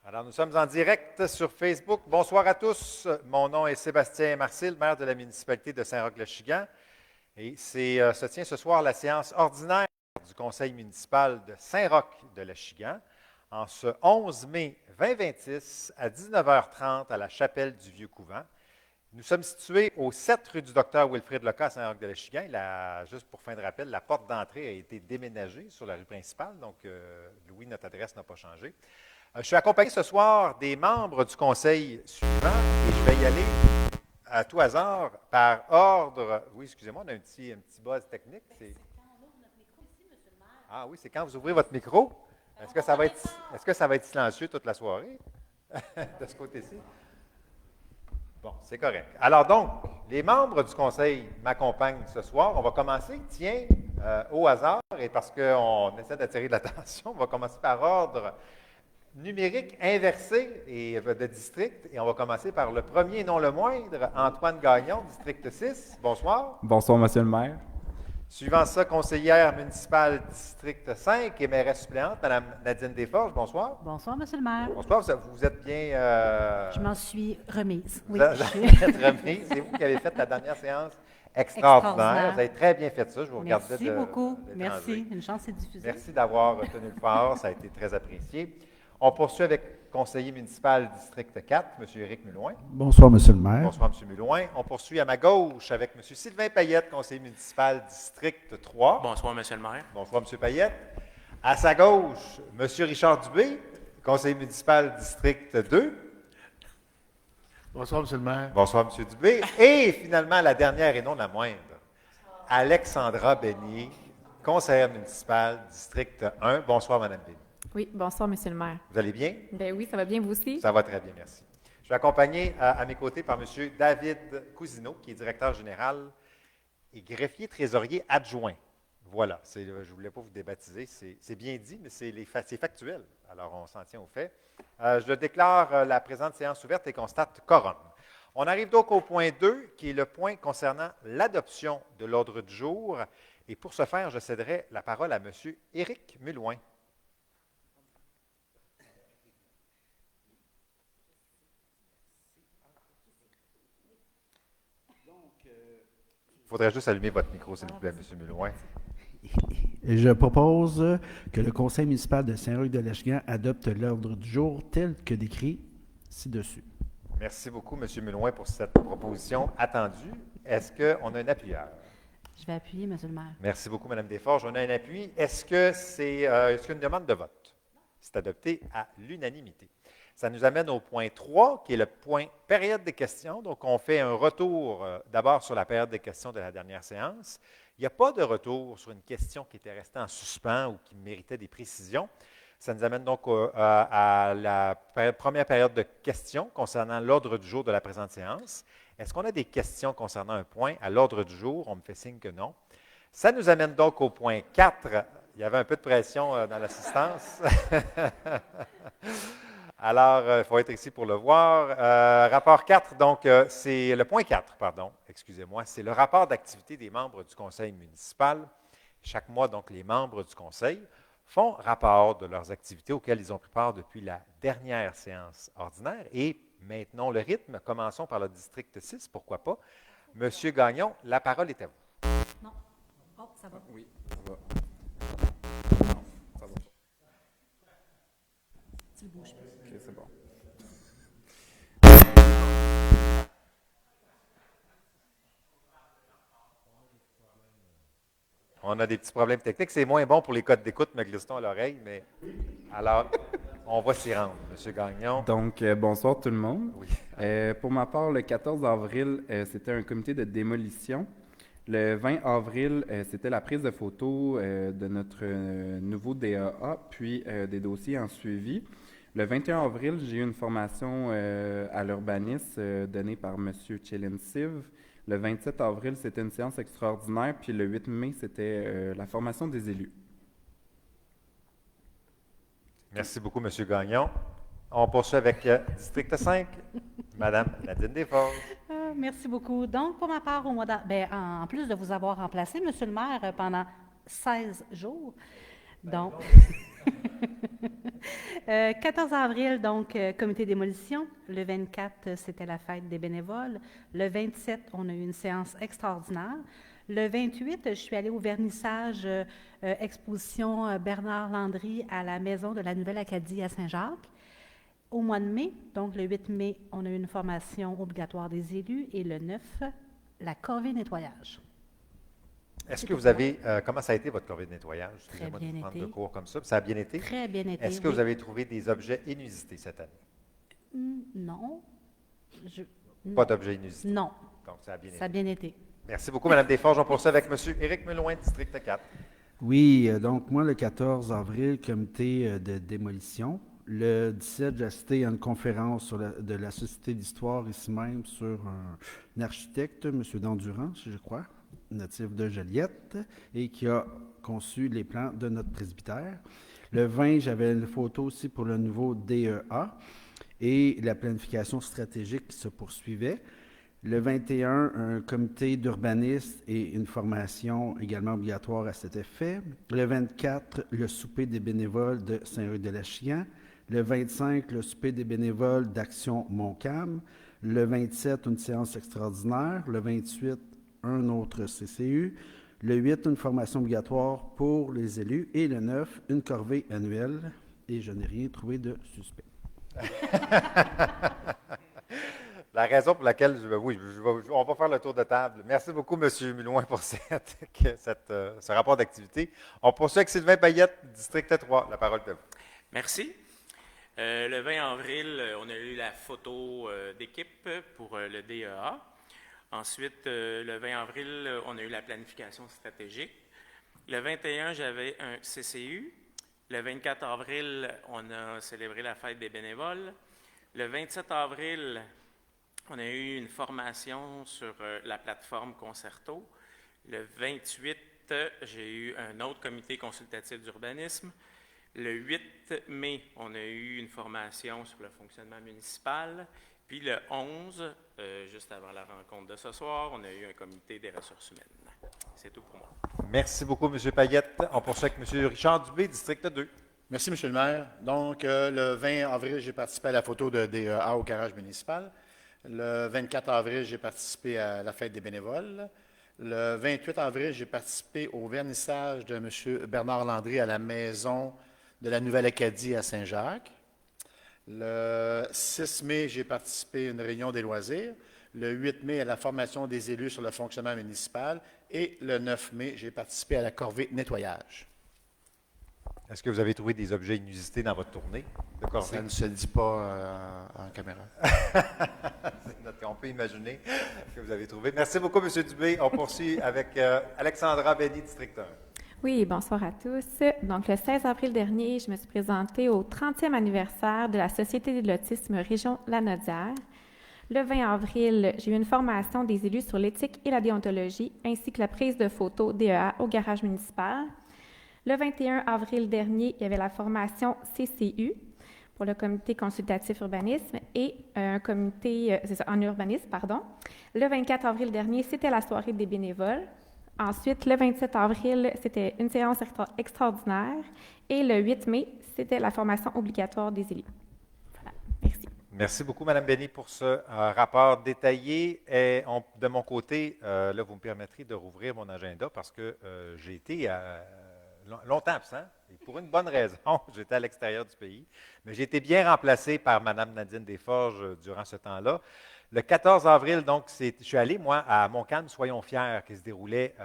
Alors, nous sommes en direct sur Facebook. Bonsoir à tous. Mon nom est Sébastien Marcil, maire de la municipalité de Saint-Roch-le-Chigan. Et se tient ce soir la séance ordinaire du conseil municipal de Saint-Roch-de-Lechigan en ce 11 mai 2026 à 19h30 à la chapelle du Vieux-Couvent. Nous sommes situés au 7 rue du Docteur Wilfrid Leca à Saint-Roch-de-Lechigan. Juste pour fin de rappel, la porte d'entrée a été déménagée sur la rue principale, donc Louis, notre adresse n'a pas changé. Je suis accompagné ce soir des membres du conseil suivant et je vais y aller à tout hasard par ordre. Oui, excusez-moi, on a un petit buzz technique. C'est quand on ouvre notre micro ici, monsieur le maire. Ah oui, c'est quand vous ouvrez votre micro. Est-ce que ça va être silencieux toute la soirée de ce côté-ci? Bon, c'est correct. Alors donc, les membres du conseil m'accompagnent ce soir. On va commencer, au hasard, et parce qu'on essaie d'attirer de l'attention, on va commencer par ordre numérique inversé et de district. Et on va commencer par le premier, non le moindre, Antoine Gagnon, district 6. Bonsoir. Bonsoir, monsieur le maire. Suivant ça, conseillère municipale district 5 et mairesse suppléante, Mme Nadine Desforges. Bonsoir. Bonsoir, monsieur le maire. Bonsoir, vous êtes bien... Je m'en suis remise. Oui, vous êtes remise. C'est vous qui avez fait la dernière séance extraordinaire. Vous avez très bien fait ça. Je vous regardais Merci beaucoup. Merci. Une chance, c'est diffusé. Merci d'avoir tenu le fort. Ça a été très apprécié. On poursuit avec le conseiller municipal district 4, M. Éric Mulouin. Bonsoir, monsieur le maire. Bonsoir, M. Mulouin. On poursuit à ma gauche avec M. Sylvain Payette, conseiller municipal district 3. Bonsoir, monsieur le maire. Bonsoir, M. Payette. À sa gauche, M. Richard Dubé, conseiller municipal district 2. Bonsoir, monsieur le maire. Bonsoir, M. Dubé. Et finalement, la dernière et non la moindre, Alexandra Beignet, conseillère municipale district 1. Bonsoir, Mme Beignet. Oui, bonsoir, monsieur le maire. Vous allez bien? Ben oui, ça va bien, vous aussi? Ça va très bien, merci. Je suis accompagné à mes côtés par M. David Cousineau, qui est directeur général et greffier trésorier adjoint. Voilà, je ne voulais pas vous débaptiser, c'est bien dit, mais c'est factuel. Alors, on s'en tient au fait. Je déclare la présente séance ouverte et constate quorum. On arrive donc au point 2, qui est le point concernant l'adoption de l'ordre du jour. Et pour ce faire, je céderai la parole à M. Éric Mulouin. Il faudrait juste allumer votre micro, s'il vous plaît, M. Mulouin. Je propose que le conseil municipal de Saint-Roch-de-Lechigan adopte l'ordre du jour tel que décrit ci-dessus. Merci beaucoup, M. Mulouin, pour cette proposition attendue. Est-ce qu'on a un appuyeur? Je vais appuyer, monsieur le maire. Merci beaucoup, Mme Desforges. On a un appui. Est-ce que c'est une demande de vote? C'est adopté à l'unanimité. Ça nous amène au point 3, qui est le point période des questions. Donc, on fait un retour d'abord sur la période des questions de la dernière séance. Il n'y a pas de retour sur une question qui était restée en suspens ou qui méritait des précisions. Ça nous amène donc à la première période de questions concernant l'ordre du jour de la présente séance. Est-ce qu'on a des questions concernant un point à l'ordre du jour? On me fait signe que non. Ça nous amène donc au point 4. Il y avait un peu de pression dans l'assistance. Alors, il faut être ici pour le voir. Rapport 4, donc, c'est le point 4, pardon, excusez-moi, c'est le rapport d'activité des membres du conseil municipal. Chaque mois, donc, les membres du conseil font rapport de leurs activités auxquelles ils ont pris part depuis la dernière séance ordinaire. Et maintenons le rythme. Commençons par le district 6, pourquoi pas. Monsieur Gagnon, la parole est à vous. Non. Oh, ça va. Oui, ça va. Non, ça va pas. Tu le bouges pas. OK, c'est bon. On a des petits problèmes techniques. C'est moins bon pour les codes d'écoute, me glisse-t-on à l'oreille, mais alors, on va s'y rendre, M. Gagnon. Donc, bonsoir tout le monde. Oui. Pour ma part, le 14 avril, c'était un comité de démolition. Le 20 avril, c'était la prise de photos de notre nouveau DAA, puis des dossiers en suivi. Le 21 avril, j'ai eu une formation à l'urbanisme donnée par M. Chelinsiv. Le 27 avril, c'était une séance extraordinaire, puis le 8 mai, c'était la formation des élus. Merci beaucoup, M. Gagnon. On poursuit avec District 5, Mme Nadine Desforges. Merci beaucoup. Donc, pour ma part, en plus de vous avoir remplacé, monsieur le maire, pendant 16 jours, donc, 14 avril, donc, comité démolition. Le 24, c'était la fête des bénévoles. Le 27, on a eu une séance extraordinaire. Le 28, je suis allée au vernissage exposition Bernard Landry à la Maison de la Nouvelle-Acadie à Saint-Jacques. Au mois de mai, donc le 8 mai, on a eu une formation obligatoire des élus et le 9, la corvée nettoyage. Est-ce que vous avez, comment ça a été votre corvée de nettoyage? Excusez-moi de bien prendre été. de cours comme ça. Ça a bien été? Très bien été. Est-ce que oui. vous avez trouvé des objets inusités cette année? Non. Pas Non. d'objets inusités. Non, Donc, ça a bien ça a été. bien été. Merci beaucoup, Mme Desforges. On poursuit avec M. Éric Melouin, District 4. Oui, donc moi, le 14 avril, comité de démolition. Le 17, j'ai assisté à une conférence de la Société d'histoire ici même sur un architecte, M. Dandurand, je crois, natif de Joliette, et qui a conçu les plans de notre presbytère. Le 20, j'avais une photo aussi pour le nouveau DEA et la planification stratégique qui se poursuivait. Le 21, un comité d'urbanisme et une formation également obligatoire à cet effet. Le 24, le souper des bénévoles de Saint-Roch-de-Lachigan. Le 25, le souper des bénévoles d'Action Montcalm. Le 27, une séance extraordinaire. Le 28, un autre CCU. Le 8, une formation obligatoire pour les élus. Et le 9, une corvée annuelle. Et je n'ai rien trouvé de suspect. La raison pour laquelle, on va faire le tour de table. Merci beaucoup, M. Melouin, pour ce rapport d'activité. On poursuit avec Sylvain Payette, District 3. La parole est à vous. Merci. Le 20 avril, on a eu la photo d'équipe pour le DEA. Ensuite, le 20 avril, on a eu la planification stratégique. Le 21, j'avais un CCU. Le 24 avril, on a célébré la fête des bénévoles. Le 27 avril, on a eu une formation sur la plateforme Concerto. Le 28, j'ai eu un autre comité consultatif d'urbanisme. Le 8 mai, on a eu une formation sur le fonctionnement municipal. Puis le 11, juste avant la rencontre de ce soir, on a eu un comité des ressources humaines. C'est tout pour moi. Merci beaucoup, M. Payette. On poursuit avec M. Richard Dubé, District 2. Merci, M. le maire. Donc, le 20 avril, j'ai participé à la photo de DEA au garage municipal. Le 24 avril, j'ai participé à la fête des bénévoles. Le 28 avril, j'ai participé au vernissage de M. Bernard Landry à la Maison de la Nouvelle-Acadie à Saint-Jacques. Le 6 mai, j'ai participé à une réunion des loisirs. Le 8 mai, à la formation des élus sur le fonctionnement municipal. Et le 9 mai, j'ai participé à la corvée nettoyage. Est-ce que vous avez trouvé des objets inusités dans votre tournée de corvée? Ça ne se dit pas en caméra. On peut imaginer que vous avez trouvé. Merci beaucoup, M. Dubé. On poursuit avec Alexandra Benny, District 1. Oui, bonsoir à tous. Donc, le 16 avril dernier, je me suis présentée au 30e anniversaire de la Société de l'autisme Région Lanaudière. Le 20 avril, j'ai eu une formation des élus sur l'éthique et la déontologie, ainsi que la prise de photos DEA au garage municipal. Le 21 avril dernier, il y avait la formation CCU pour le comité consultatif urbanisme et un comité en urbanisme, pardon. Le 24 avril dernier, c'était la soirée des bénévoles. Ensuite, le 27 avril, c'était une séance extraordinaire. Et le 8 mai, c'était la formation obligatoire des élus. Voilà. Merci. Merci beaucoup, Mme Benny, pour ce rapport détaillé. Et de mon côté, là, vous me permettrez de rouvrir mon agenda parce que j'ai été longtemps absent, et pour une bonne raison. J'étais à l'extérieur du pays, mais j'ai été bien remplacé par Mme Nadine Desforges durant ce temps-là. Le 14 avril, donc, je suis allé, moi, à Montcalm Soyons Fiers, qui se déroulait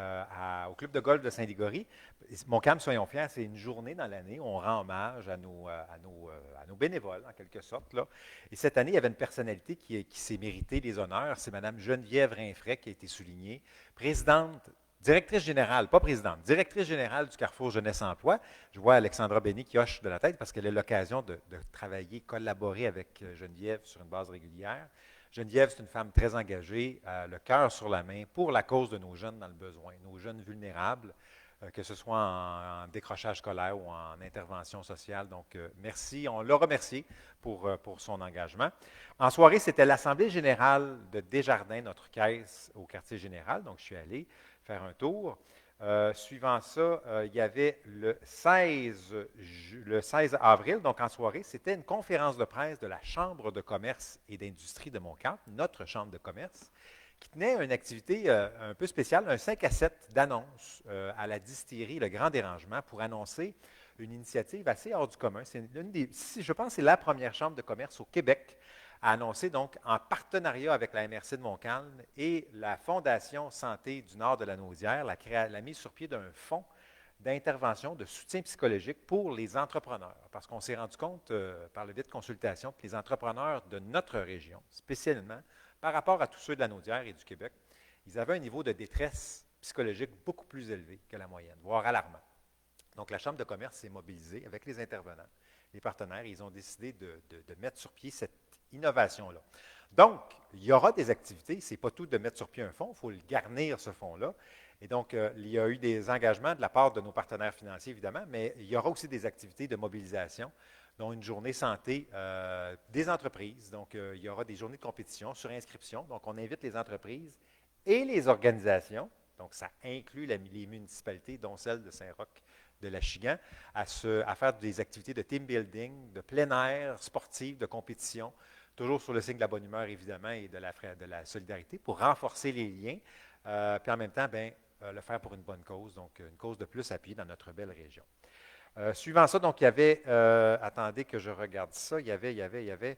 au club de golf de Saint-Ligory. Montcalm Soyons Fiers, c'est une journée dans l'année où on rend hommage à nos bénévoles, en quelque sorte. Là. Et cette année, il y avait une personnalité qui s'est méritée les honneurs. C'est Mme Geneviève Rinfret qui a été soulignée, directrice générale, pas présidente, directrice générale du Carrefour Jeunesse Emploi. Je vois Alexandra Benny qui hoche de la tête parce qu'elle a l'occasion de travailler, collaborer avec Geneviève sur une base régulière. Geneviève, c'est une femme très engagée, le cœur sur la main, pour la cause de nos jeunes dans le besoin, nos jeunes vulnérables, que ce soit en décrochage scolaire ou en intervention sociale. Donc, merci. On l'a remercié pour son engagement. En soirée, c'était l'Assemblée générale de Desjardins, notre caisse au quartier général. Donc, je suis allé faire un tour. Suivant ça, il y avait le 16 avril, donc en soirée, c'était une conférence de presse de la Chambre de commerce et d'industrie de Montcalm, notre chambre de commerce, qui tenait une activité un peu spéciale, un 5 à 7 d'annonces à la distillerie Le Grand Dérangement pour annoncer une initiative assez hors du commun. Je pense que c'est la première chambre de commerce au Québec à annoncer, donc, en partenariat avec la MRC de Montcalm et la Fondation Santé du Nord de la Naudière, la mise sur pied d'un fonds d'intervention, de soutien psychologique pour les entrepreneurs. Parce qu'on s'est rendu compte, par le biais de consultation, que les entrepreneurs de notre région, spécialement, par rapport à tous ceux de la Naudière et du Québec, ils avaient un niveau de détresse psychologique beaucoup plus élevé que la moyenne, voire alarmant. Donc, la Chambre de commerce s'est mobilisée avec les intervenants, les partenaires, et ils ont décidé de mettre sur pied cette innovation-là. Donc, il y aura des activités. Ce n'est pas tout de mettre sur pied un fonds, il faut le garnir, ce fonds-là. Et donc, il y a eu des engagements de la part de nos partenaires financiers, évidemment, mais il y aura aussi des activités de mobilisation, dont une journée santé des entreprises. Donc, il y aura des journées de compétition sur inscription. Donc, on invite les entreprises et les organisations, donc ça inclut les municipalités, dont celle de Saint-Roch de l'Achigan, à faire des activités de team building, de plein air, sportives, de compétition, toujours sur le signe de la bonne humeur, évidemment, et de la solidarité, pour renforcer les liens, puis en même temps, le faire pour une bonne cause, donc une cause de plus appuyée dans notre belle région. Suivant ça, donc, il y avait, attendez que je regarde ça, il y avait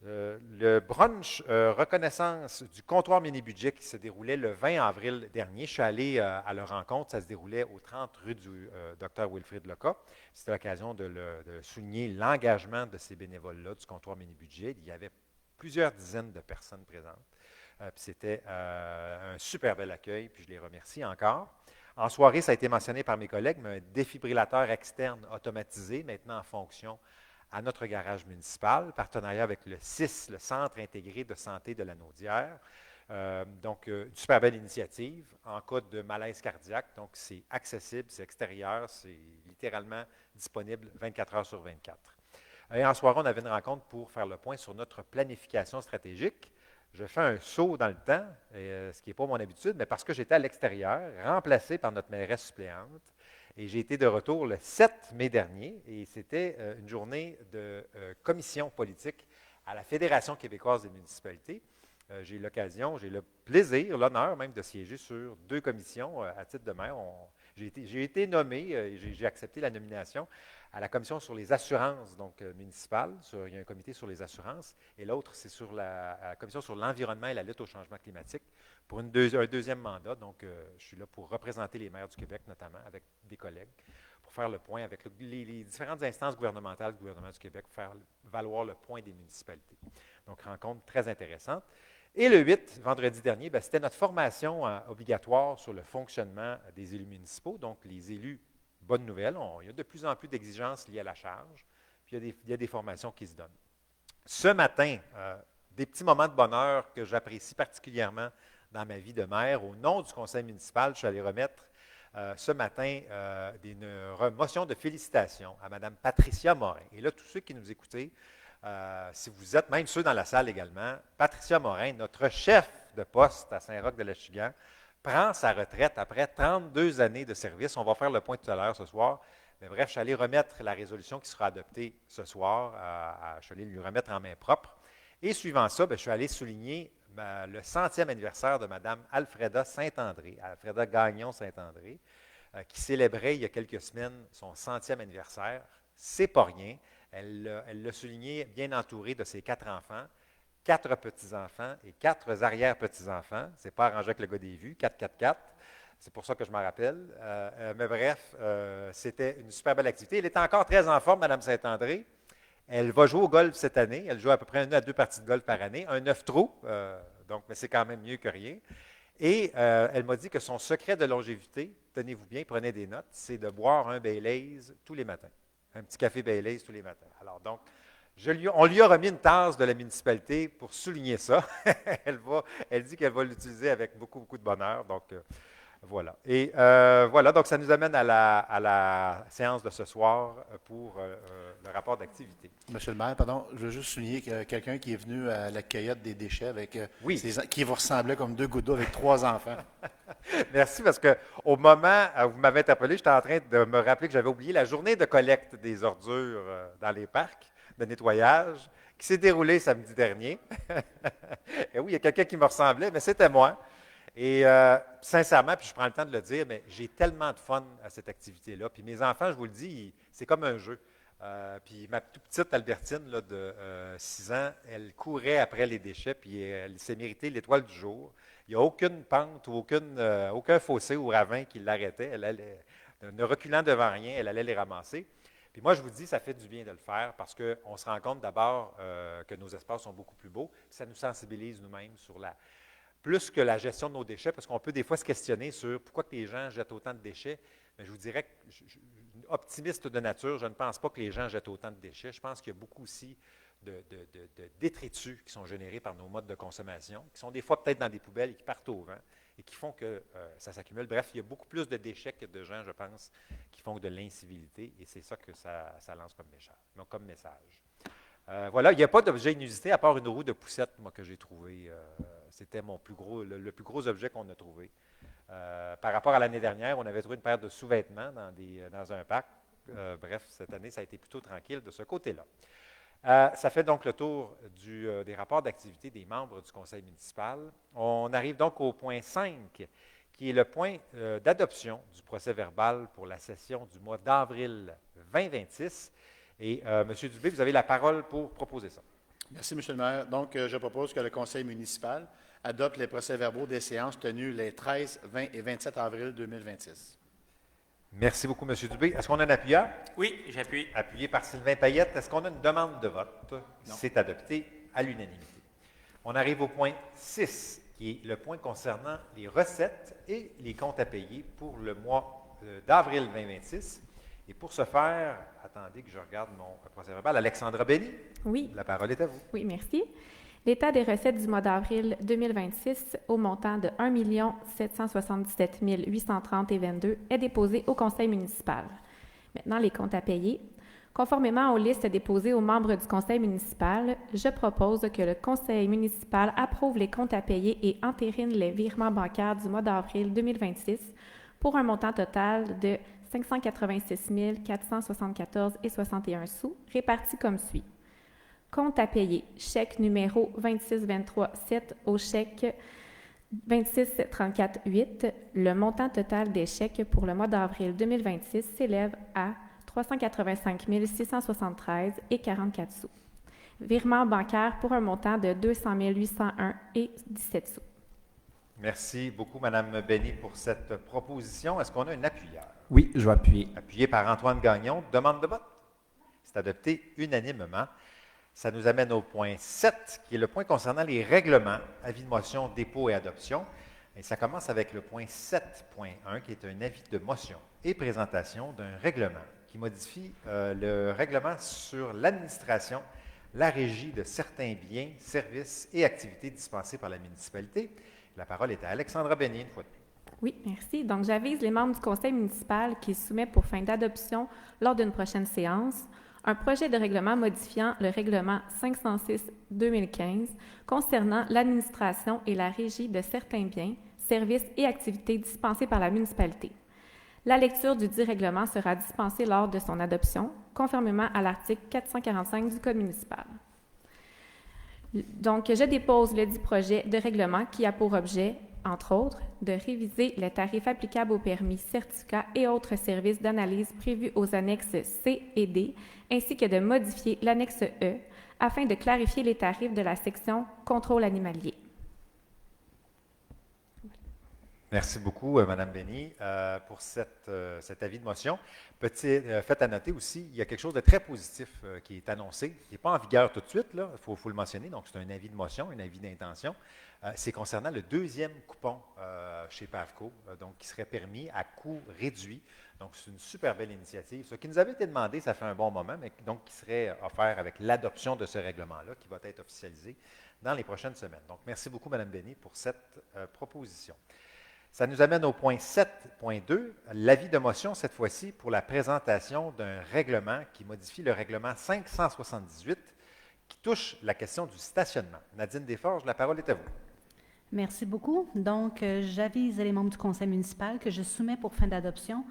le brunch reconnaissance du comptoir mini-budget qui se déroulait le 20 avril dernier. Je suis allé à leur rencontre, ça se déroulait au 30 rue du Dr Wilfrid Leca. C'était l'occasion de souligner l'engagement de ces bénévoles-là du comptoir mini-budget. Il y avait plusieurs dizaines de personnes présentes. Puis c'était un super bel accueil, puis je les remercie encore. En soirée, ça a été mentionné par mes collègues, mais un défibrillateur externe automatisé, maintenant en fonction à notre garage municipal, partenariat avec le CIS, le Centre intégré de santé de la Naudière. Donc, une super belle initiative en cas de malaise cardiaque. Donc, c'est accessible, c'est extérieur, c'est littéralement disponible 24 heures sur 24. Et en soirée, on avait une rencontre pour faire le point sur notre planification stratégique. Je fais un saut dans le temps, ce qui n'est pas mon habitude, mais parce que j'étais à l'extérieur, remplacé par notre mairesse suppléante. Et j'ai été de retour le 7 mai dernier, et c'était une journée de commission politique à la Fédération québécoise des municipalités. J'ai eu l'occasion, j'ai le plaisir, l'honneur même de siéger sur 2 commissions à titre de maire. J'ai été nommé, j'ai accepté la nomination à la commission sur les assurances donc municipales. Il y a un comité sur les assurances, et l'autre, c'est sur la commission sur l'environnement et la lutte au changement climatique pour un deuxième mandat. Donc, je suis là pour représenter les maires du Québec, notamment avec des collègues, pour faire le point avec les différentes instances gouvernementales du gouvernement du Québec, pour faire valoir le point des municipalités. Donc, rencontre très intéressante. Et le 8, vendredi dernier, c'était notre formation obligatoire sur le fonctionnement des élus municipaux. Donc, les élus, bonne nouvelle, il y a de plus en plus d'exigences liées à la charge, puis il y a des formations qui se donnent. Ce matin, des petits moments de bonheur que j'apprécie particulièrement dans ma vie de maire. Au nom du conseil municipal, je suis allé remettre ce matin une motion de félicitations à Mme Patricia Morin. Et là, tous ceux qui nous écoutez, si vous êtes, même ceux dans la salle également, Patricia Morin, notre chef de poste à Saint-Roch de l'Achigan, prend sa retraite après 32 années de service. On va faire le point tout à l'heure ce soir. Mais bref, je suis allé remettre la résolution qui sera adoptée ce soir. Je suis allé lui remettre en main propre. Et suivant ça, je suis allé souligner le 100e anniversaire de Mme Alfreda Saint-André, Alfreda Gagnon Saint-André, qui célébrait il y a quelques semaines son 100e anniversaire. C'est pas rien. Elle l'a souligné bien entourée de ses 4 enfants, 4 petits-enfants et 4 arrière-petits-enfants. C'est pas arrangé avec le gars des vues, 4-4-4. C'est pour ça que je m'en rappelle. Mais bref, c'était une super belle activité. Elle est encore très en forme, Mme Saint-André. Elle va jouer au golf cette année. Elle joue à peu près 1 à 2 parties de golf par année, un 9 trous, mais c'est quand même mieux que rien. Et elle m'a dit que son secret de longévité, tenez-vous bien, prenez des notes, c'est de boire un Baileys tous les matins. Un petit café Baileys tous les matins. Alors donc, on lui a remis une tasse de la municipalité pour souligner ça. Elle dit qu'elle va l'utiliser avec beaucoup, beaucoup de bonheur. Donc, voilà. Et voilà, donc ça nous amène à la séance de ce soir pour le rapport d'activité. Monsieur le maire, pardon, je veux juste souligner que quelqu'un qui est venu à la cueillette des déchets avec oui. qui vous ressemblait comme 2 gouttes d'eau avec 3 enfants. Merci, parce qu'au moment où vous m'avez interpellé, j'étais en train de me rappeler que j'avais oublié la journée de collecte des ordures dans les parcs de nettoyage qui s'est déroulée samedi dernier. Et oui, il y a quelqu'un qui me ressemblait, mais c'était moi. Et sincèrement, puis je prends le temps de le dire, mais j'ai tellement de fun à cette activité-là. Puis mes enfants, je vous le dis, c'est comme un jeu. Puis ma toute petite Albertine là, de 6 ans, elle courait après les déchets, puis elle s'est méritée l'étoile du jour. Il n'y a aucune pente ou aucun fossé ou ravin qui l'arrêtait. Elle allait, ne reculant devant rien, elle allait les ramasser. Puis moi, je vous dis, ça fait du bien de le faire parce qu'on se rend compte d'abord que nos espaces sont beaucoup plus beaux. Ça nous sensibilise nous-mêmes sur plus que la gestion de nos déchets, parce qu'on peut des fois se questionner sur pourquoi que les gens jettent autant de déchets. Mais je vous dirais que, optimiste de nature, je ne pense pas que les gens jettent autant de déchets. Je pense qu'il y a beaucoup aussi de détritus qui sont générés par nos modes de consommation, qui sont des fois peut-être dans des poubelles et qui partent au vent et qui font que ça s'accumule. Bref, il y a beaucoup plus de déchets que de gens, je pense, qui font de l'incivilité, et c'est ça que ça lance comme message. Voilà, il n'y a pas d'objet inusité à part une roue de poussette, moi, que j'ai trouvé. C'était le plus gros objet qu'on a trouvé. Par rapport à l'année dernière, on avait trouvé une paire de sous-vêtements dans un parc. Bref, cette année, ça a été plutôt tranquille de ce côté-là. Ça fait donc le tour des rapports d'activité des membres du conseil municipal. On arrive donc au point 5, qui est le point d'adoption du procès-verbal pour la session du mois d'avril 2026. Et M. Dubé, vous avez la parole pour proposer ça. Merci, M. le maire. Donc, je propose que le conseil municipal adopte les procès-verbaux des séances tenues les 13, 20 et 27 avril 2026. Merci beaucoup, M. Dubé. Est-ce qu'on a un appuyeur? Oui, j'appuie. Appuyé par Sylvain Payette. Est-ce qu'on a une demande de vote? Non. C'est adopté à l'unanimité. On arrive au point 6, qui est le point concernant les recettes et les comptes à payer pour le mois d'avril 2026. Et pour ce faire, attendez que je regarde mon procès-verbal. Alexandra Benny, Oui. la parole est à vous. Oui, merci. L'état des recettes du mois d'avril 2026 au montant de 1 777 830,22 est déposé au conseil municipal. Maintenant, les comptes à payer. Conformément aux listes déposées aux membres du conseil municipal, je propose que le conseil municipal approuve les comptes à payer et entérine les virements bancaires du mois d'avril 2026 pour un montant total de 586 474,61 sous, répartis comme suit. Compte à payer, chèque numéro 2623-7 au chèque 2634-8. Le montant total des chèques pour le mois d'avril 2026 s'élève à 385 673,44 sous. Virement bancaire pour un montant de 200 801,17 sous. Merci beaucoup, Mme Benny, pour cette proposition. Est-ce qu'on a un appuyeur? Oui, je vais appuyer. Appuyé par Antoine Gagnon. Demande de vote? C'est adopté unanimement. Ça nous amène au point 7, qui est le point concernant les règlements, avis de motion, dépôt et adoption. Et ça commence avec le point 7.1, qui est un avis de motion et présentation d'un règlement qui modifie le règlement sur l'administration, la régie de certains biens, services et activités dispensés par la municipalité. La parole est à Alexandra Benny, une fois de plus. Oui, merci. Donc, j'avise les membres du conseil municipal qui soumet pour fin d'adoption lors d'une prochaine séance un projet de règlement modifiant le règlement 506-2015 concernant l'administration et la régie de certains biens, services et activités dispensés par la municipalité. La lecture du dit règlement sera dispensée lors de son adoption, conformément à l'article 445 du Code municipal. Donc, je dépose le dit projet de règlement qui a pour objet, entre autres, de réviser les tarifs applicables aux permis, certificats et autres services d'analyse prévus aux annexes C et D, ainsi que de modifier l'annexe E afin de clarifier les tarifs de la section contrôle animalier. Merci beaucoup, Mme Benny, pour cet avis de motion. Fait à noter aussi, il y a quelque chose de très positif qui est annoncé. Il n'est pas en vigueur tout de suite, il faut le mentionner, donc c'est un avis de motion, un avis d'intention. C'est concernant le deuxième coupon chez PAVCO, donc qui serait permis à coût réduit. Donc, c'est une super belle initiative. Ce qui nous avait été demandé, ça fait un bon moment, mais donc qui serait offert avec l'adoption de ce règlement-là, qui va être officialisé dans les prochaines semaines. Donc, merci beaucoup, Mme Benny, pour cette proposition. Ça nous amène au point 7.2, l'avis de motion, cette fois-ci, pour la présentation d'un règlement qui modifie le règlement 578, qui touche la question du stationnement. Nadine Desforges, la parole est à vous. Merci beaucoup. Donc, j'avise les membres du conseil municipal que je soumets pour fin d'adoption,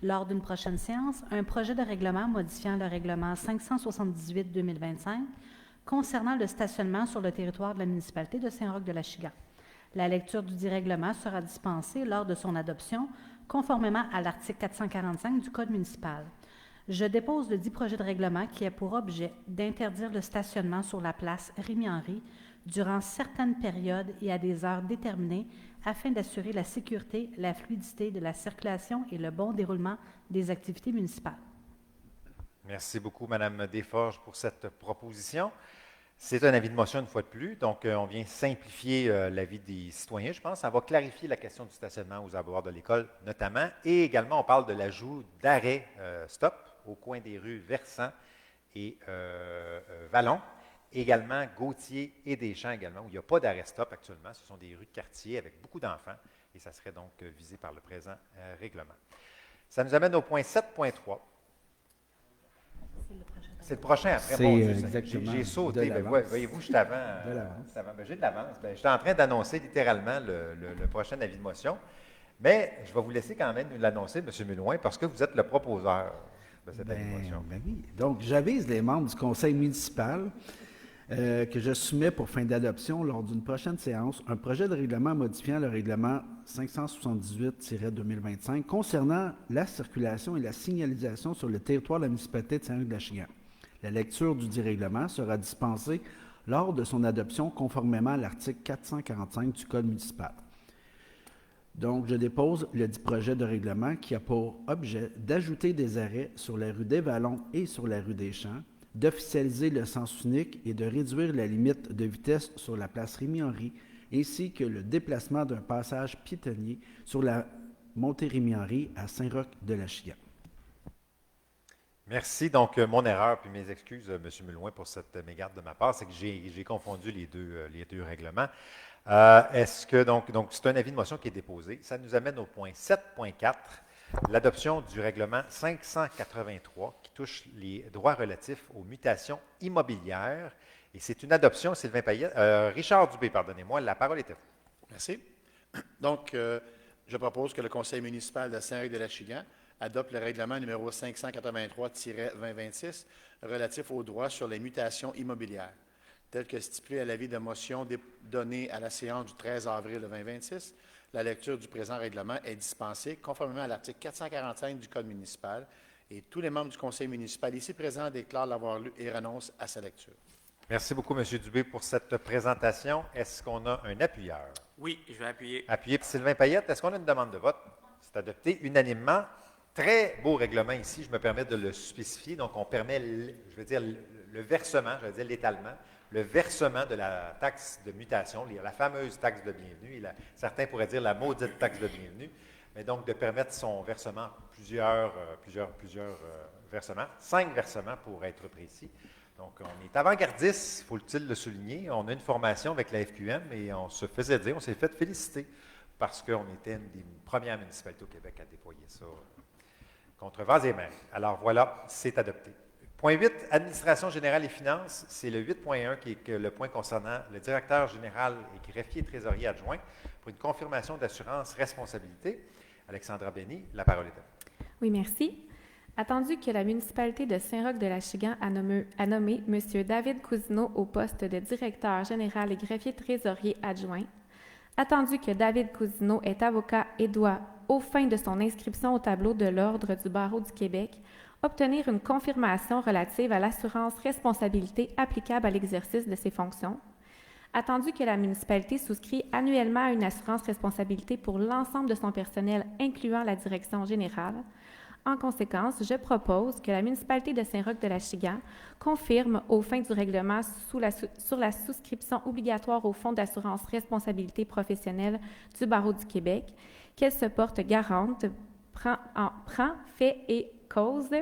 lors d'une prochaine séance, un projet de règlement modifiant le règlement 578-2025 concernant le stationnement sur le territoire de la municipalité de Saint-Roch-de-l'Achigan. La lecture du dit règlement sera dispensée lors de son adoption, conformément à l'article 445 du Code municipal. Je dépose le dit projet de règlement qui a pour objet d'interdire le stationnement sur la place Rémy-Henry durant certaines périodes et à des heures déterminées afin d'assurer la sécurité, la fluidité de la circulation et le bon déroulement des activités municipales. Merci beaucoup, Mme Desforges, pour cette proposition. C'est un avis de motion une fois de plus, donc on vient simplifier la vie des citoyens, je pense. Ça va clarifier la question du stationnement aux abords de l'école, notamment. Et également, on parle de l'ajout d'arrêts stop au coin des rues Versant et Vallon. Également, Gautier et Deschamps également, où il n'y a pas d'arrêt stop actuellement. Ce sont des rues de quartier avec beaucoup d'enfants et ça serait donc visé par le présent règlement. Ça nous amène au point 7.3. C'est le prochain après. Bon, exactement j'ai sauté. de l'avance. Voyez-vous, je suis avant. De l'avance. J'ai de l'avance. J'étais en train d'annoncer littéralement le prochain avis de motion. Mais je vais vous laisser quand même nous l'annoncer, M. Mulouin, parce que vous êtes le proposeur de cette avis de motion. Ben oui. Donc, j'avise les membres du conseil municipal que je soumets pour fin d'adoption lors d'une prochaine séance un projet de règlement modifiant le règlement 578-2025 concernant la circulation et la signalisation sur le territoire de la municipalité de Saint-Roch-de-l'Achigan. La lecture du dit règlement sera dispensée lors de son adoption conformément à l'article 445 du Code municipal. Donc, je dépose le dit projet de règlement qui a pour objet d'ajouter des arrêts sur la rue des Vallons et sur la rue des Champs, d'officialiser le sens unique et de réduire la limite de vitesse sur la place Rémy-Henry, ainsi que le déplacement d'un passage piétonnier sur la montée Rémy-Henry à Saint-Roch-de-l'Achigan. Merci. Donc, mon erreur, puis mes excuses, M. Mulouin, pour cette mégarde de ma part, c'est que j'ai confondu les deux règlements. Est-ce que, donc c'est un avis de motion qui est déposé. Ça nous amène au point 7.4, l'adoption du règlement 583 qui touche les droits relatifs aux mutations immobilières. Et c'est une adoption, Sylvain Payette. Richard Dubé, pardonnez-moi, la parole est à vous. Merci. Donc, je propose que le conseil municipal de Saint-Roch-de-l'Achigan adopte le règlement numéro 583-2026 relatif aux droits sur les mutations immobilières, tel que stipulé à l'avis de motion donné à la séance du 13 avril 2026. La lecture du présent règlement est dispensée conformément à l'article 445 du Code municipal et tous les membres du conseil municipal ici présents déclarent l'avoir lu et renoncent à sa lecture. Merci beaucoup, M. Dubé, pour cette présentation. Est-ce qu'on a un appuyeur? Oui, je vais appuyer. Appuyé par Sylvain Payette. Est-ce qu'on a une demande de vote? C'est adopté unanimement. Très beau règlement ici, je me permets de le spécifier. Donc, on permet, le versement, l'étalement, le versement de la taxe de mutation, la fameuse taxe de bienvenue, certains pourraient dire la maudite taxe de bienvenue, mais donc de permettre son versement, plusieurs versements, 5 versements pour être précis. Donc, on est avant-gardiste, faut-il le souligner. On a une formation avec la FQM et on se faisait dire, on s'est fait féliciter parce qu'on était une des premières municipalités au Québec à déployer ça contre vents et marées. Alors voilà, c'est adopté. Point 8, administration générale et finances, c'est le 8.1 qui est le point concernant le directeur général et greffier trésorier adjoint pour une confirmation d'assurance responsabilité. Alexandra Benny, la parole est à vous. Oui, merci. Attendu que la municipalité de Saint-Roch-de-l'Achigan a nommé M. David Cousineau au poste de directeur général et greffier trésorier adjoint, attendu que David Cousineau est avocat et doit, aux fins de son inscription au tableau de l'Ordre du barreau du Québec, obtenir une confirmation relative à l'assurance responsabilité applicable à l'exercice de ses fonctions, attendu que la municipalité souscrit annuellement à une assurance responsabilité pour l'ensemble de son personnel, incluant la direction générale. En conséquence, je propose que la municipalité de Saint-Roch-de-l'Achigan confirme, aux fins du règlement sur la souscription obligatoire au Fonds d'assurance responsabilité professionnelle du barreau du Québec, qu'elle se porte garante, prend, fait et cause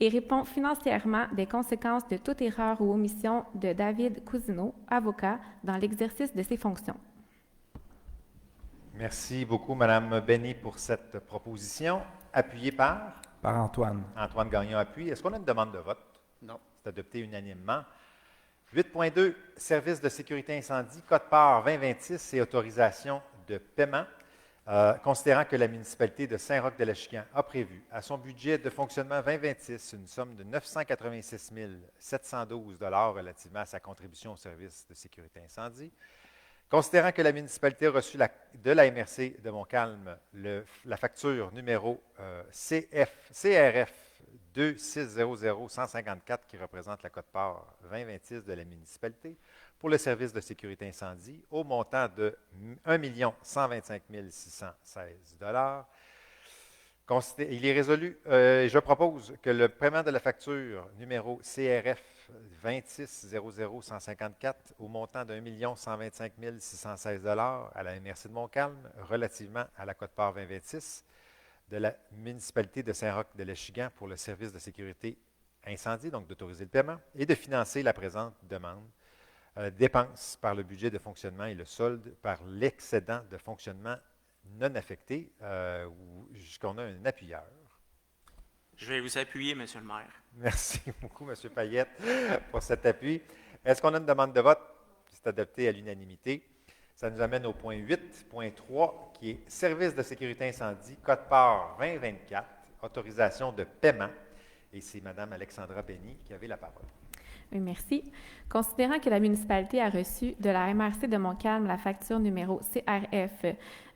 et répond financièrement des conséquences de toute erreur ou omission de David Cousineau, avocat, dans l'exercice de ses fonctions. Merci beaucoup, Mme Benny, pour cette proposition. Appuyée par? Par Antoine. Antoine Gagnon appuie. Est-ce qu'on a une demande de vote? Non. C'est adopté unanimement. 8.2, service de sécurité incendie, code-part 2026 et autorisation de paiement. Considérant que la municipalité de Saint-Roch-de-l'Achigan a prévu à son budget de fonctionnement 2026 une somme de 986 712 $ relativement à sa contribution au service de sécurité incendie. Considérant que la municipalité a reçu de la MRC de Montcalm la facture numéro CRF 2600-154 qui représente la quote-part 2026 de la municipalité pour le service de sécurité incendie au montant de 1 125 616 $. Il est résolu, je propose que le paiement de la facture numéro CRF 2600-154 au montant de 1 125 616 $ à la MRC de Montcalm relativement à la quote-part 2026 de la municipalité de Saint-Roch-de-l'Achigan pour le service de sécurité incendie, donc d'autoriser le paiement, et de financer la présente demande, dépenses par le budget de fonctionnement et le solde par l'excédent de fonctionnement non affecté, jusqu'on a un appuyeur. Je vais vous appuyer, M. le maire. Merci beaucoup, M. Payette, pour cet appui. Est-ce qu'on a une demande de vote? C'est adopté à l'unanimité. Ça nous amène au point 8.3, qui est service de sécurité incendie, code-part 2024, autorisation de paiement. Et c'est Mme Alexandra Benny qui avait la parole. Oui, merci. Considérant que la municipalité a reçu de la MRC de Montcalm la facture numéro CRF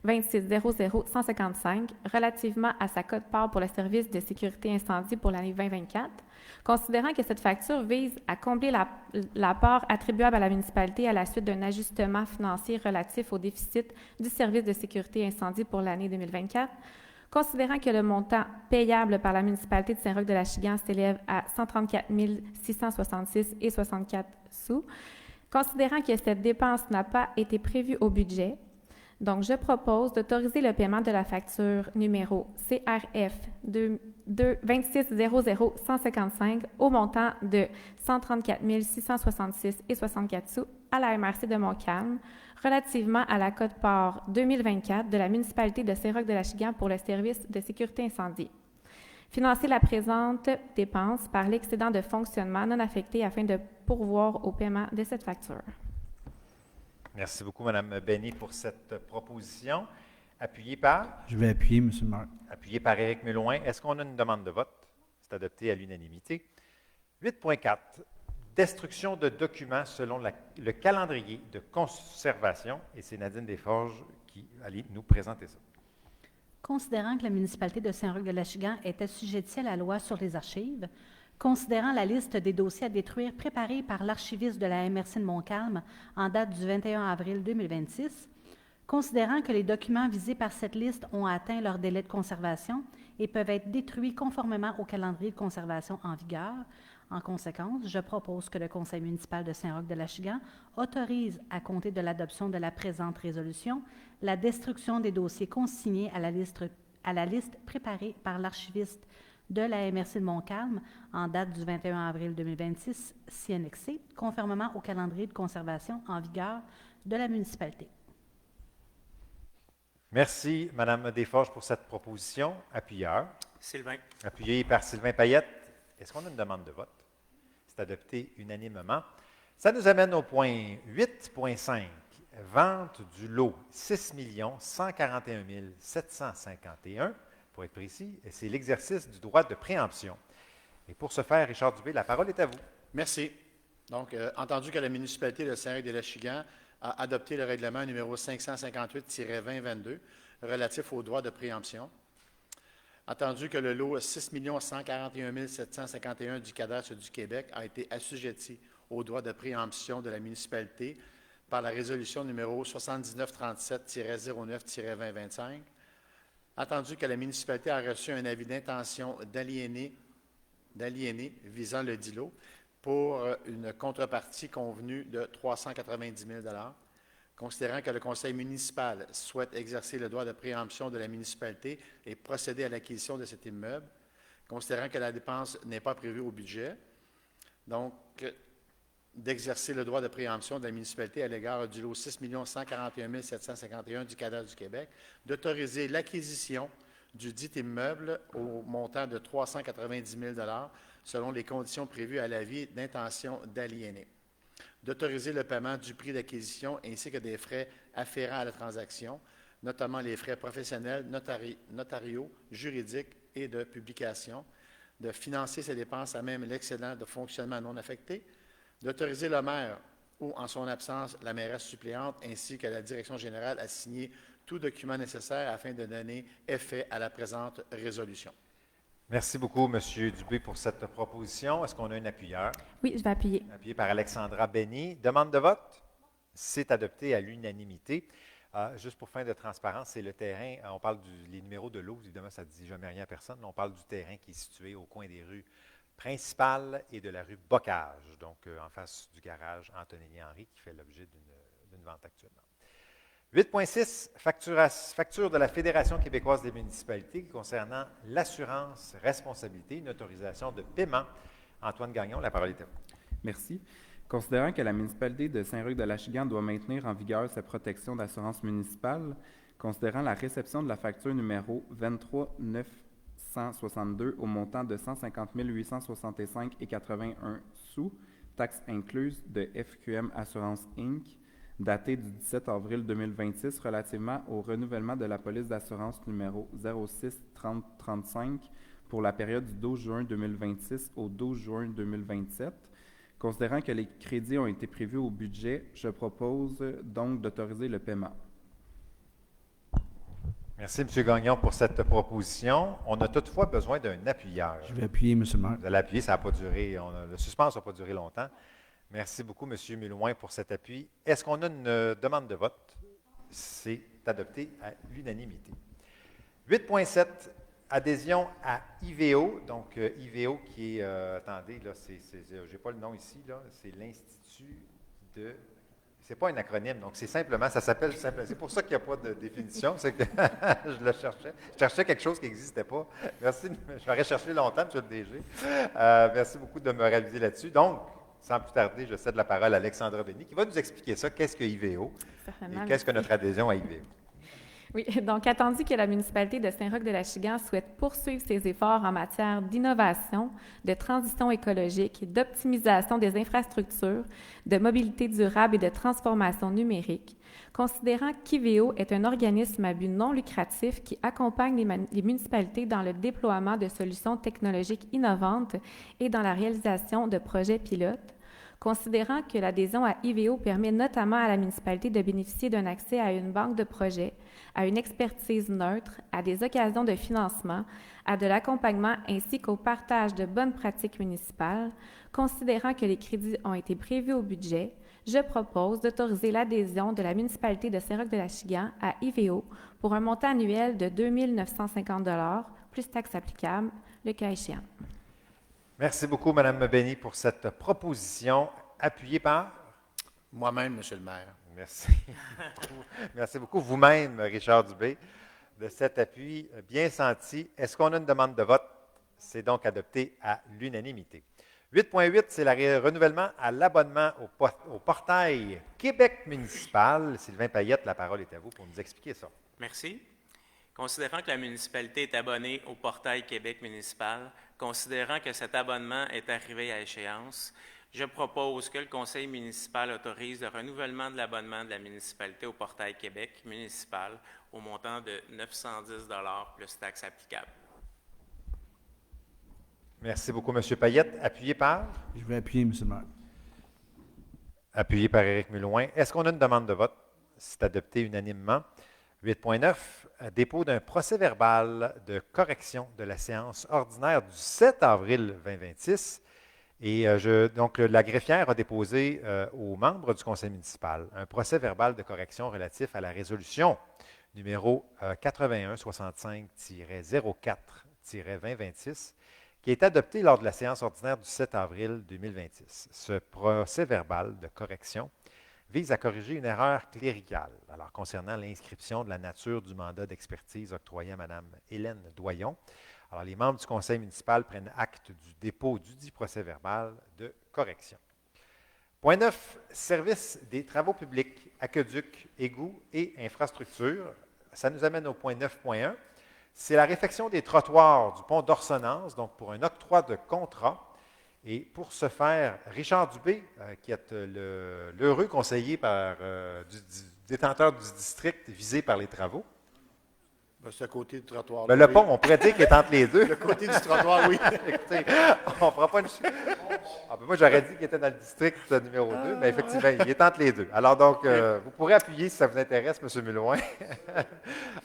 2600-155 relativement à sa quote-part pour le service de sécurité incendie pour l'année 2024, considérant que cette facture vise à combler la part attribuable à la municipalité à la suite d'un ajustement financier relatif au déficit du service de sécurité incendie pour l'année 2024, considérant que le montant payable par la municipalité de Saint-Roch-de-l'Achigan s'élève à 134 666 et 64 sous, considérant que cette dépense n'a pas été prévue au budget, donc je propose d'autoriser le paiement de la facture numéro CRF 2600-155 au montant de 134 666 et 64 sous à la MRC de Montcalm, relativement à la quote-part 2024 de la municipalité de Saint-Roch-de-l'Achigan pour le service de sécurité incendie. Financer la présente dépense par l'excédent de fonctionnement non affecté afin de pourvoir au paiement de cette facture. Merci beaucoup, Mme Benny, pour cette proposition. Appuyée par? Je vais appuyer, M. le maire. Appuyé par Éric Melouin. Est-ce qu'on a une demande de vote? C'est adopté à l'unanimité. 8.4. Destruction de documents selon le calendrier de conservation. Et c'est Nadine Desforges qui allait nous présenter ça. Considérant que la municipalité de Saint-Roch-de-l'Achigan est assujettie à la loi sur les archives, considérant la liste des dossiers à détruire préparée par l'archiviste de la MRC de Montcalm en date du 21 avril 2026, considérant que les documents visés par cette liste ont atteint leur délai de conservation et peuvent être détruits conformément au calendrier de conservation en vigueur, en conséquence, je propose que le Conseil municipal de Saint-Roch-de-l'Achigan autorise, à compter de l'adoption de la présente résolution, la destruction des dossiers consignés à la liste préparée par l'archiviste de la MRC de Montcalm en date du 21 avril 2026, si annexé, conformément au calendrier de conservation en vigueur de la municipalité. Merci, Mme Desforges, pour cette proposition. Appuyeur. Sylvain. Appuyé par Sylvain Payette. Est-ce qu'on a une demande de vote? C'est adopté unanimement. Ça nous amène au point 8.5. Vente du lot 6 141 751, pour être précis, et c'est l'exercice du droit de préemption. Et pour ce faire, Richard Dubé, la parole est à vous. Merci. Donc, entendu que la municipalité de Saint-Roch-de-l'Achigan a adopté le règlement numéro 558-2022 relatif au droit de préemption, entendu que le lot 6 141 751 du cadastre du Québec a été assujetti au droit de préemption de la municipalité par la résolution numéro 7937-09-2025, entendu que la municipalité a reçu un avis d'intention d'aliéner visant le dit lot pour une contrepartie convenue de 390 000 $, considérant que le conseil municipal souhaite exercer le droit de préemption de la municipalité et procéder à l'acquisition de cet immeuble, considérant que la dépense n'est pas prévue au budget, donc d'exercer le droit de préemption de la municipalité à l'égard du lot 6 141 751 du cadastre du Québec, d'autoriser l'acquisition du dit immeuble au montant de 390 000 $ selon les conditions prévues à l'avis d'intention d'aliéner. d'autoriser le paiement du prix d'acquisition ainsi que des frais afférents à la transaction, notamment les frais professionnels, notariaux, juridiques et de publication, de financer ces dépenses à même l'excédent de fonctionnement non affecté, d'autoriser le maire ou, en son absence, la mairesse suppléante ainsi que la direction générale à signer tout document nécessaire afin de donner effet à la présente résolution. Merci beaucoup, M. Dubé, pour cette proposition. Est-ce qu'on a un appuyeur? Oui, je vais appuyer. Appuyé par Alexandra Benny. Demande de vote? C'est adopté à l'unanimité. Juste pour fin de transparence, c'est le terrain, on parle des numéros de l'eau, évidemment, ça ne dit jamais rien à personne, mais on parle du terrain qui est situé au coin des rues principales et de la rue Bocage, donc en face du garage Antonelli-Henry, qui fait l'objet d'une vente actuellement. 8.6, facture de la Fédération québécoise des municipalités concernant l'assurance responsabilité, une autorisation de paiement. Antoine Gagnon, la parole est à vous. Merci. Considérant que la municipalité de Saint-Roch-de-Lachigan doit maintenir en vigueur sa protection d'assurance municipale, considérant la réception de la facture numéro 23 962 au montant de 150 865,81 sous, taxes incluses de FQM Assurance Inc., datée du 17 avril 2026 relativement au renouvellement de la police d'assurance numéro 06-3035 pour la période du 12 juin 2026 au 12 juin 2027. Considérant que les crédits ont été prévus au budget, je propose donc d'autoriser le paiement. Merci, M. Gagnon, pour cette proposition. On a toutefois besoin d'un appuyeur. Je vais appuyer, M. le maire. Vous allez appuyer, ça n'a pas duré, le suspense n'a pas duré longtemps. Merci beaucoup, M. Mulouin, pour cet appui. Est-ce qu'on a une demande de vote? C'est adopté à l'unanimité. 8.7, adhésion à IVO. Donc, IVO qui est, attendez, là, je n'ai pas le nom ici, là, c'est l'Institut de... C'est pas un acronyme, donc c'est simplement, ça s'appelle simplement, c'est pour ça qu'il n'y a pas de définition, c'est que je le cherchais. Je cherchais quelque chose qui n'existait pas. Merci, je l'aurais cherché longtemps, M. le DG. Merci beaucoup de me réaliser là-dessus. Donc, sans plus tarder, je cède la parole à Alexandra Benny, qui va nous expliquer ça, qu'est-ce que IVO et qu'est-ce que notre adhésion à IVO. Oui, donc attendu que la municipalité de Saint-Roch-de-Lachigan souhaite poursuivre ses efforts en matière d'innovation, de transition écologique, d'optimisation des infrastructures, de mobilité durable et de transformation numérique, considérant qu'IVO est un organisme à but non lucratif qui accompagne les municipalités dans le déploiement de solutions technologiques innovantes et dans la réalisation de projets pilotes, considérant que l'adhésion à IVO permet notamment à la municipalité de bénéficier d'un accès à une banque de projets, à une expertise neutre, à des occasions de financement, à de l'accompagnement ainsi qu'au partage de bonnes pratiques municipales, considérant que les crédits ont été prévus au budget, je propose d'autoriser l'adhésion de la municipalité de Saint-Roch-de-Lachigan à IVO pour un montant annuel de 2 950 $ plus taxes applicables, le cas échéant. Merci beaucoup, Mme Benny, pour cette proposition appuyée par... Moi-même, M. le maire. Merci. Merci beaucoup. Vous-même, Richard Dubé, de cet appui bien senti. Est-ce qu'on a une demande de vote? C'est donc adopté à l'unanimité. 8.8, c'est le renouvellement à l'abonnement au portail Québec municipal. Sylvain Payette, la parole est à vous pour nous expliquer ça. Merci. Considérant que la municipalité est abonnée au portail Québec municipal, considérant que cet abonnement est arrivé à échéance, je propose que le conseil municipal autorise le renouvellement de l'abonnement de la municipalité au portail Québec municipal au montant de 910 $ plus taxes applicables. Merci beaucoup, M. Payette. Appuyé par? Je vais appuyer, M. le maire. Appuyé par Éric Mulouin. Est-ce qu'on a une demande de vote? C'est adopté unanimement. 8.9, dépôt d'un procès-verbal de correction de la séance ordinaire du 7 avril 2026. Et donc, la greffière a déposé aux membres du conseil municipal un procès-verbal de correction relatif à la résolution numéro 8165-04-2026 qui est adopté lors de la séance ordinaire du 7 avril 2026. Ce procès-verbal de correction vise à corriger une erreur cléricale, alors concernant l'inscription de la nature du mandat d'expertise octroyé à Mme Hélène Doyon. Alors, les membres du conseil municipal prennent acte du dépôt du dit procès-verbal de correction. Point 9, service des travaux publics, aqueducs, égouts et infrastructures. Ça nous amène au point 9.1. C'est la réfection des trottoirs du pont d'Orsonnance, donc pour un octroi de contrat Et pour ce faire, Richard Dubé, qui est l'heureux conseiller du détenteur du district visé par les travaux. Ben, c'est à côté du trottoir. Ben, le pont, on pourrait dire qu'il est entre les deux. Le côté du trottoir, oui. Écoutez, on ne fera pas une... moi, j'aurais dit qu'il était dans le district numéro 2, mais effectivement, il est entre les deux. Alors donc, vous pourrez appuyer si ça vous intéresse, M. Mulouin.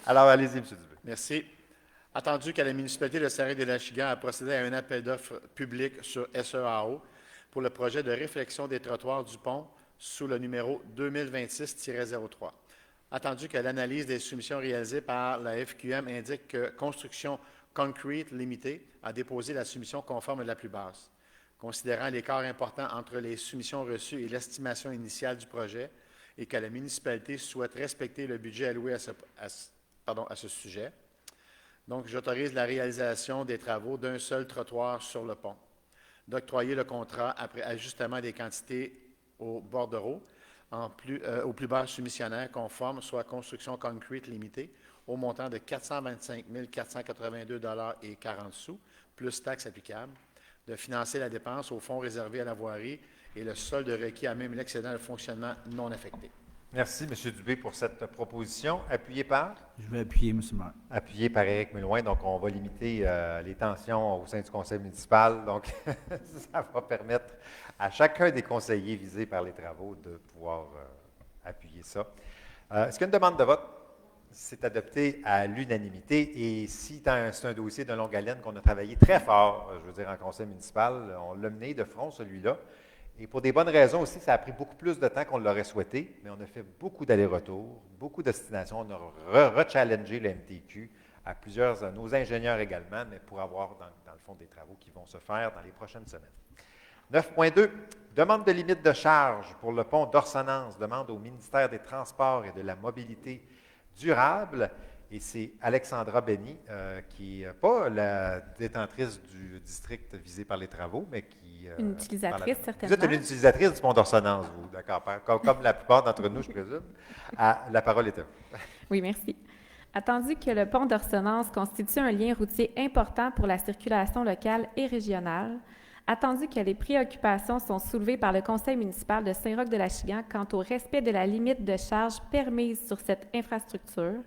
Alors, allez-y, M. Dubé. Merci. Attendu que la municipalité de Saint-Roch-de-Lachigan a procédé à un appel d'offres public sur SEAO pour le projet de réflexion des trottoirs du pont sous le numéro 2026-03. Attendu que l'analyse des soumissions réalisées par la FQM indique que Construction Concrete Limitée a déposé la soumission conforme la plus basse. Considérant l'écart important entre les soumissions reçues et l'estimation initiale du projet et que la municipalité souhaite respecter le budget alloué à ce sujet, donc j'autorise la réalisation des travaux d'un seul trottoir sur le pont, d'octroyer le contrat après ajustement des quantités au bordereau, au plus bas soumissionnaire conforme, soit Construction Concrete Limitée, au montant de 425 482,40 $, plus taxes applicables, de financer la dépense au fonds réservé à la voirie et le solde requis à même l'excédent de fonctionnement non affecté. Merci, M. Dubé, pour cette proposition. Appuyé par? Je vais appuyer, M. le maire. Appuyé par Éric Mulouin. Donc, on va limiter les tensions au sein du conseil municipal. Donc, ça va permettre à chacun des conseillers visés par les travaux de pouvoir appuyer ça. Est-ce qu'il y a une demande de vote? C'est adopté à l'unanimité. Et si c'est un dossier de longue haleine qu'on a travaillé très fort, je veux dire, en conseil municipal, on l'a mené de front, celui-là. Et pour des bonnes raisons aussi, ça a pris beaucoup plus de temps qu'on l'aurait souhaité, mais on a fait beaucoup d'allers-retours, beaucoup de destinations. On a rechallengé le MTQ à plusieurs, nos ingénieurs également, mais pour avoir, dans le fond, des travaux qui vont se faire dans les prochaines semaines. 9.2, demande de limite de charge pour le pont d'Orsonnance, demande au ministère des Transports et de la Mobilité durable. Et c'est Alexandra Benny, qui n'est pas la détentrice du district visé par les travaux, mais qui... Une utilisatrice, certainement. Vous êtes une utilisatrice du pont d'Orsonnance, vous, d'accord? Comme la plupart d'entre nous, je présume. La parole est à vous. Oui, merci. Attendu que le pont d'Orsonnance constitue un lien routier important pour la circulation locale et régionale, attendu que les préoccupations sont soulevées par le conseil municipal de Saint-Roch-de-Lachigan quant au respect de la limite de charge permise sur cette infrastructure,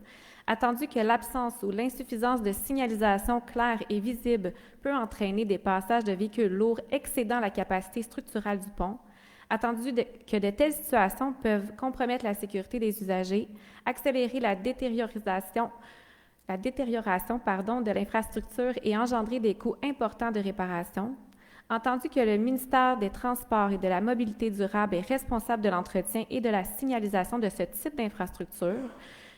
attendu que l'absence ou l'insuffisance de signalisation claire et visible peut entraîner des passages de véhicules lourds excédant la capacité structurale du pont, attendu que de telles situations peuvent compromettre la sécurité des usagers, accélérer la détérioration de l'infrastructure et engendrer des coûts importants de réparation, entendu que le ministère des Transports et de la Mobilité durable est responsable de l'entretien et de la signalisation de ce type d'infrastructure,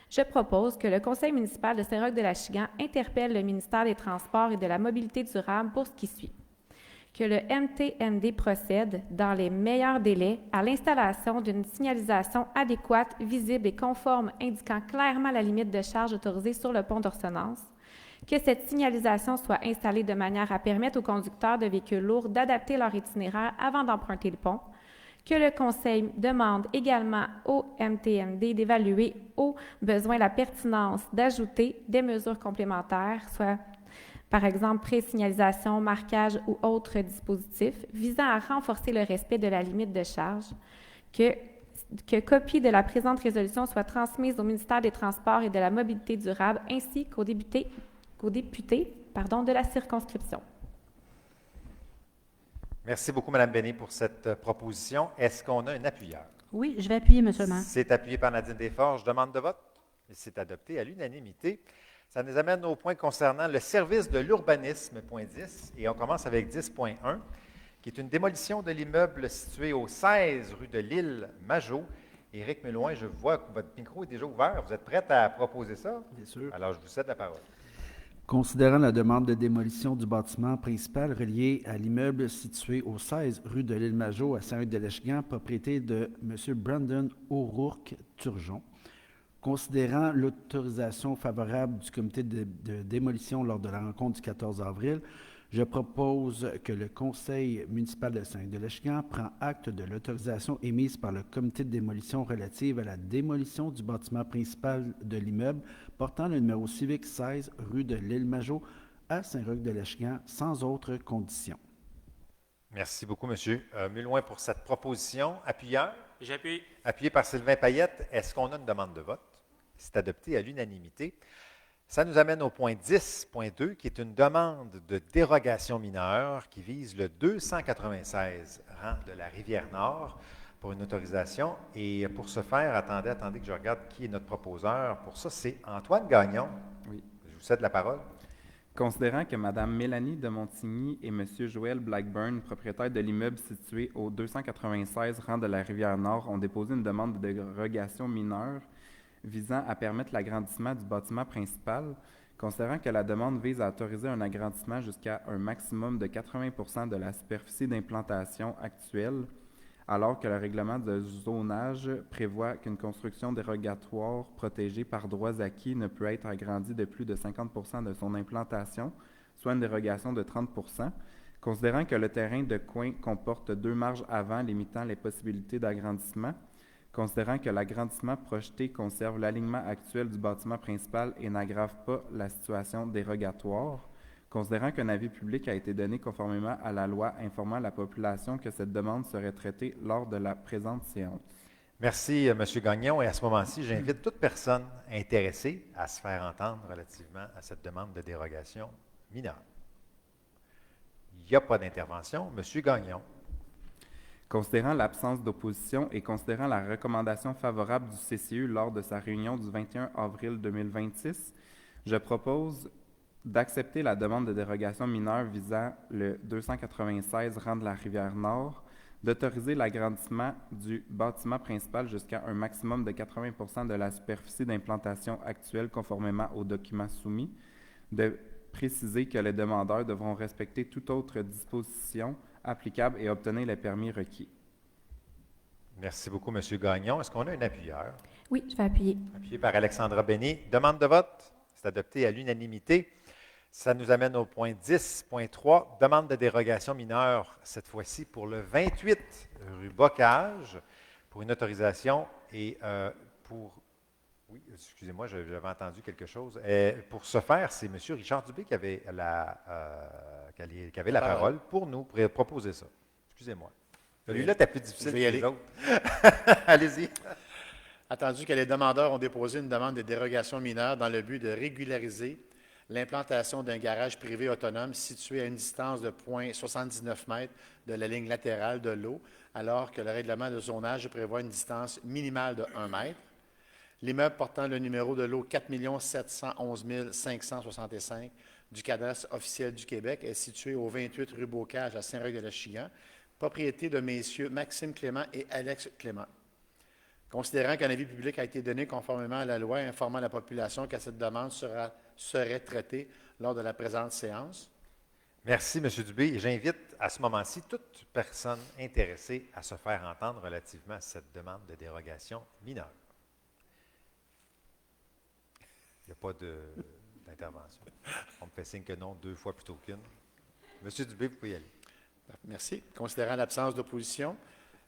je propose que le conseil municipal de Saint-Roch-de-Lachigan interpelle le ministère des Transports et de la Mobilité durable pour ce qui suit. Que le MTND procède, dans les meilleurs délais, à l'installation d'une signalisation adéquate, visible et conforme indiquant clairement la limite de charge autorisée sur le pont d'Orsonnance, que cette signalisation soit installée de manière à permettre aux conducteurs de véhicules lourds d'adapter leur itinéraire avant d'emprunter le pont, que le Conseil demande également au MTND d'évaluer au besoin la pertinence d'ajouter des mesures complémentaires, soit par exemple pré-signalisation, marquage ou autres dispositifs visant à renforcer le respect de la limite de charge, que copie de la présente résolution soit transmise au ministère des Transports et de la Mobilité durable ainsi qu'aux députés de la circonscription. Merci beaucoup, Mme Benny, pour cette proposition. Est-ce qu'on a un appuyeur? Oui, je vais appuyer, M. le maire. C'est appuyé par Nadine Desforges. Demande de vote. Et c'est adopté à l'unanimité. Ça nous amène au point concernant le service de l'urbanisme, point 10. Et on commence avec 10.1, qui est une démolition de l'immeuble situé au 16 rue de l'Île Majot. Éric Mulouin, je vois que votre micro est déjà ouvert. Vous êtes prête à proposer ça? Bien sûr. Alors, je vous cède la parole. Considérant la demande de démolition du bâtiment principal relié à l'immeuble situé au 16 rue de l'Île Majot à Saint-Roch-de-Lachigan, propriété de M. Brandon O'Rourke Turgeon, considérant l'autorisation favorable du comité de démolition lors de la rencontre du 14 avril, je propose que le conseil municipal de Saint-Roch-de-Lachigan prend acte de l'autorisation émise par le comité de démolition relative à la démolition du bâtiment principal de l'immeuble portant le numéro civique 16 rue de l'Île Majot à Saint-Roch-de-Lachigan sans autre condition. Merci beaucoup, M. Mulloin, pour cette proposition. Appuyeur, J'appuie. appuyé par Sylvain Payette. Est-ce qu'on a une demande de vote? C'est adopté à l'unanimité. Ça nous amène au point 10.2, qui est une demande de dérogation mineure qui vise le 296 rang de la Rivière-Nord pour une autorisation. Et pour ce faire, attendez que je regarde qui est notre proposeur. Pour ça, c'est Antoine Gagnon. Oui. Je vous cède la parole. Considérant que Mme Mélanie de Montigny et M. Joël Blackburn, propriétaires de l'immeuble situé au 296 rang de la Rivière-Nord, ont déposé une demande de dérogation mineure visant à permettre l'agrandissement du bâtiment principal, considérant que la demande vise à autoriser un agrandissement jusqu'à un maximum de 80 % de la superficie d'implantation actuelle, alors que le règlement de zonage prévoit qu'une construction dérogatoire protégée par droits acquis ne peut être agrandie de plus de 50 % de son implantation, soit une dérogation de 30 %, considérant que le terrain de coin comporte 2 marges avant limitant les possibilités d'agrandissement, considérant que l'agrandissement projeté conserve l'alignement actuel du bâtiment principal et n'aggrave pas la situation dérogatoire, considérant qu'un avis public a été donné conformément à la loi informant la population que cette demande serait traitée lors de la présente séance. Merci, M. Gagnon. Et à ce moment-ci, j'invite toute personne intéressée à se faire entendre relativement à cette demande de dérogation mineure. Il n'y a pas d'intervention. M. Gagnon. Considérant l'absence d'opposition et considérant la recommandation favorable du CCU lors de sa réunion du 21 avril 2026, je propose d'accepter la demande de dérogation mineure visant le 296 rang de la Rivière-Nord, d'autoriser l'agrandissement du bâtiment principal jusqu'à un maximum de 80 % de la superficie d'implantation actuelle conformément aux documents soumis, de préciser que les demandeurs devront respecter toute autre disposition applicable et obtenir les permis requis. Merci beaucoup, M. Gagnon. Est-ce qu'on a un appuyeur? Oui, je vais appuyer. Appuyé par Alexandra Béni. Demande de vote. C'est adopté à l'unanimité. Ça nous amène au point 10.3, demande de dérogation mineure, cette fois-ci pour le 28 rue Bocage, pour une autorisation et pour... Oui, excusez-moi, j'avais entendu quelque chose. Pour ce faire, c'est M. Richard Dubé qui avait la parole pour nous proposer ça. Excusez-moi. Celui-là était plus difficile que les autres. Allez-y. Attendu que les demandeurs ont déposé une demande de dérogation mineure dans le but de régulariser l'implantation d'un garage privé autonome situé à une distance de 0,79 m de la ligne latérale de l'eau, alors que le règlement de zonage prévoit une distance minimale de 1 m. L'immeuble portant le numéro de l'eau 4 711 565 du cadastre officiel du Québec est situé au 28 rue Bocage à Saint-Roch-de-L'Achigan, propriété de messieurs Maxime Clément et Alex Clément. Considérant qu'un avis public a été donné conformément à la loi informant la population que cette demande serait traitée lors de la présente séance. Merci, M. Dubé. Et j'invite à ce moment-ci toute personne intéressée à se faire entendre relativement à cette demande de dérogation mineure. Il n'y a pas d'intervention. On me fait signe que non 2 fois plutôt qu'une. M. Dubé, vous pouvez y aller. Merci. Considérant l'absence d'opposition,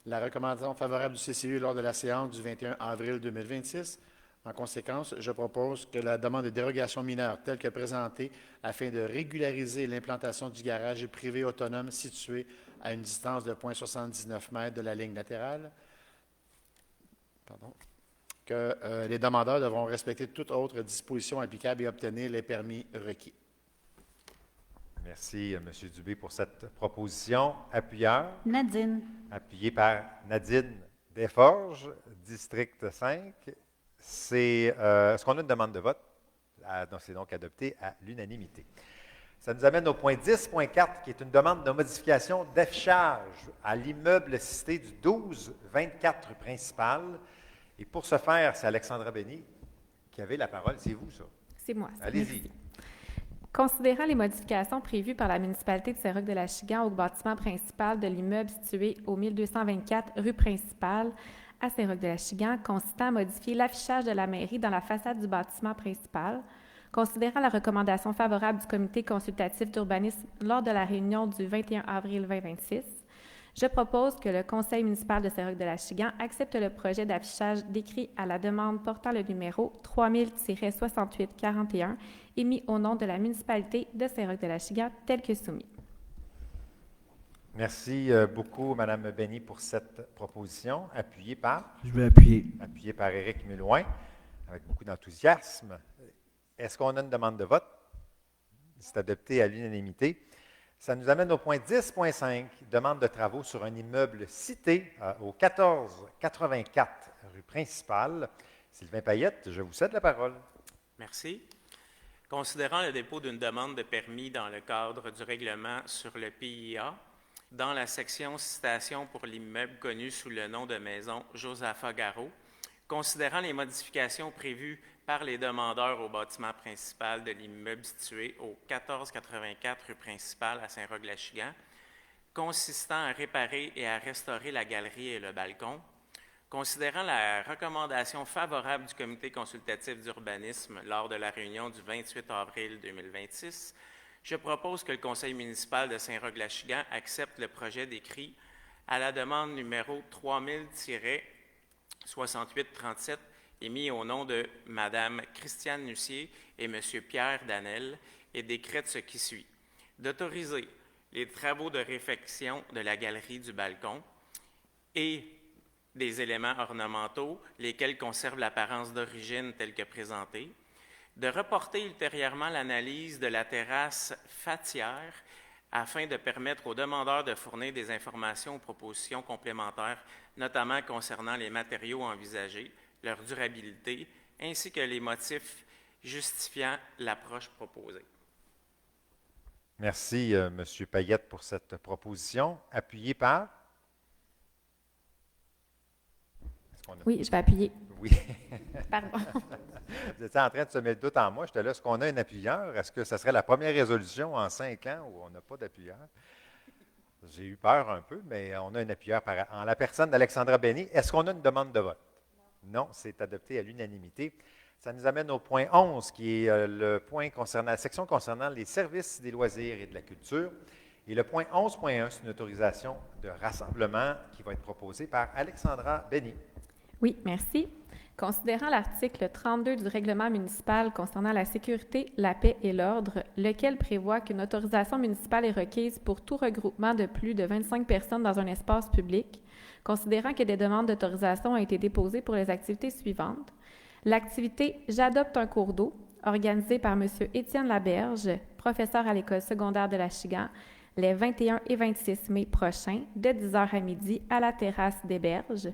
la recommandation favorable du CCU lors de la séance du 21 avril 2026, en conséquence, je propose que la demande de dérogation mineure telle que présentée afin de régulariser l'implantation du garage privé autonome situé à une distance de 0,79 m de la ligne latérale, que les demandeurs devront respecter toute autre disposition applicable et obtenir les permis requis. Merci, M. Dubé, pour cette proposition. Appuyeur. Nadine. Appuyé par Nadine Desforges, District 5. Est-ce qu'on a une demande de vote? C'est donc adopté à l'unanimité. Ça nous amène au point 10.4, qui est une demande de modification d'affichage à l'immeuble cité du 12-24 principal. Et pour ce faire, c'est Alexandra Béni qui avait la parole. C'est vous, ça? C'est moi. Allez-y. Merci. Considérant les modifications prévues par la municipalité de Saint-Roch-de-L'Achigan au bâtiment principal de l'immeuble situé au 1224 rue principale à Saint-Roch-de-L'Achigan, consistant à modifier l'affichage de la mairie dans la façade du bâtiment principal, considérant la recommandation favorable du comité consultatif d'urbanisme lors de la réunion du 21 avril 2026, je propose que le conseil municipal de Saint-Roch-de-L'Achigan accepte le projet d'affichage décrit à la demande portant le numéro 3000-6841 émis au nom de la municipalité de Saint-Roch-de-L'Achigan tel que soumis. Merci beaucoup, Mme Béni, pour cette proposition, appuyée Je vais appuyer. par Éric Mulouin, avec beaucoup d'enthousiasme. Est-ce qu'on a une demande de vote? C'est adopté à l'unanimité. Ça nous amène au point 10.5, demande de travaux sur un immeuble cité au 1484 rue Principale. Sylvain Payette, je vous cède la parole. Merci. Considérant le dépôt d'une demande de permis dans le cadre du règlement sur le PIA, dans la section citation pour l'immeuble connu sous le nom de maison Josapha Garot, considérant les modifications prévues par les demandeurs au bâtiment principal de l'immeuble situé au 1484 rue Principale à Saint-Roch-Lachigan, consistant à réparer et à restaurer la galerie et le balcon, considérant la recommandation favorable du comité consultatif d'urbanisme lors de la réunion du 28 avril 2026, je propose que le conseil municipal de Saint-Roch-Lachigan accepte le projet décrit à la demande numéro 3000-6837 émis au nom de Mme Christiane Nussier et M. Pierre Danel et décrète ce qui suit. D'autoriser les travaux de réfection de la galerie du balcon et des éléments ornementaux, lesquels conservent l'apparence d'origine telle que présentée, de reporter ultérieurement l'analyse de la terrasse faîtière afin de permettre aux demandeurs de fournir des informations ou propositions complémentaires, notamment concernant les matériaux envisagés, leur durabilité, ainsi que les motifs justifiant l'approche proposée. Merci, M. Payette, pour cette proposition. Appuyée par? Oui, je vais appuyer. Oui. Pardon. Vous étiez en train de semer le doute en moi. J'étais là, est-ce qu'on a un appuyeur? Est-ce que ce serait la première résolution en 5 ans où on n'a pas d'appuyeur? J'ai eu peur un peu, mais on a un appuyeur en la personne d'Alexandra Béni. Est-ce qu'on a une demande de vote? Non, c'est adopté à l'unanimité. Ça nous amène au point 11, qui est le point concernant la section concernant les services des loisirs et de la culture. Et le point 11.1, c'est une autorisation de rassemblement qui va être proposée par Alexandra Béni. Oui, merci. Considérant l'article 32 du règlement municipal concernant la sécurité, la paix et l'ordre, lequel prévoit qu'une autorisation municipale est requise pour tout regroupement de plus de 25 personnes dans un espace public, considérant que des demandes d'autorisation ont été déposées pour les activités suivantes. L'activité « J'adopte un cours d'eau », organisée par M. Étienne Laberge, professeur à l'École secondaire de Lachigan, les 21 et 26 mai prochains, de 10h à midi, à la terrasse des Berges,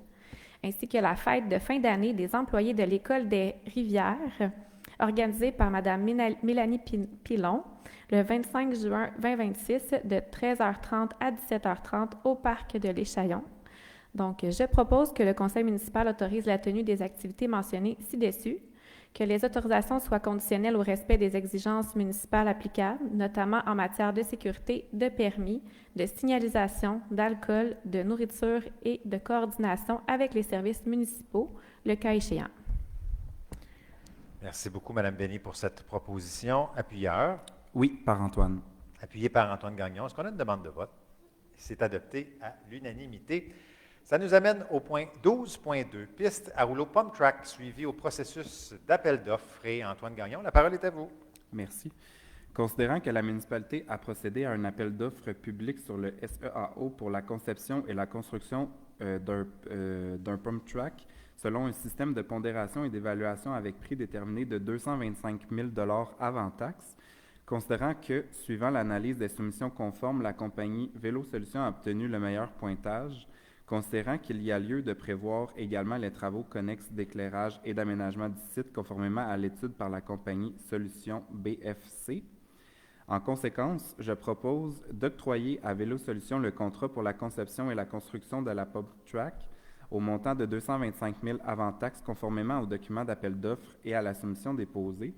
ainsi que la fête de fin d'année des employés de l'École des Rivières, organisée par Mme Mélanie Pilon, le 25 juin 2026, de 13h30 à 17h30 au parc de l'Échaillon. Donc, je propose que le conseil municipal autorise la tenue des activités mentionnées ci-dessus, que les autorisations soient conditionnelles au respect des exigences municipales applicables, notamment en matière de sécurité, de permis, de signalisation, d'alcool, de nourriture et de coordination avec les services municipaux, le cas échéant. Merci beaucoup, Mme Béni, pour cette proposition. Appuyeur. Oui, par Antoine. Appuyé par Antoine Gagnon. Est-ce qu'on a une demande de vote? C'est adopté à l'unanimité. Ça nous amène au point 12.2, piste à rouleau pump track, suivi au processus d'appel d'offres. Et Antoine Gagnon, la parole est à vous. Merci. Considérant que la municipalité a procédé à un appel d'offres public sur le SEAO pour la conception et la construction d'un pump track, selon un système de pondération et d'évaluation avec prix déterminé de 225 000 $ avant taxe, considérant que, suivant l'analyse des soumissions conformes, la compagnie Vélo Solutions a obtenu le meilleur pointage, considérant qu'il y a lieu de prévoir également les travaux connexes d'éclairage et d'aménagement du site conformément à l'étude par la compagnie Solutions BFC. En conséquence, je propose d'octroyer à Vélo Solutions le contrat pour la conception et la construction de la pump track au montant de 225 000 $ avant taxe conformément au document d'appel d'offres et à la soumission déposée,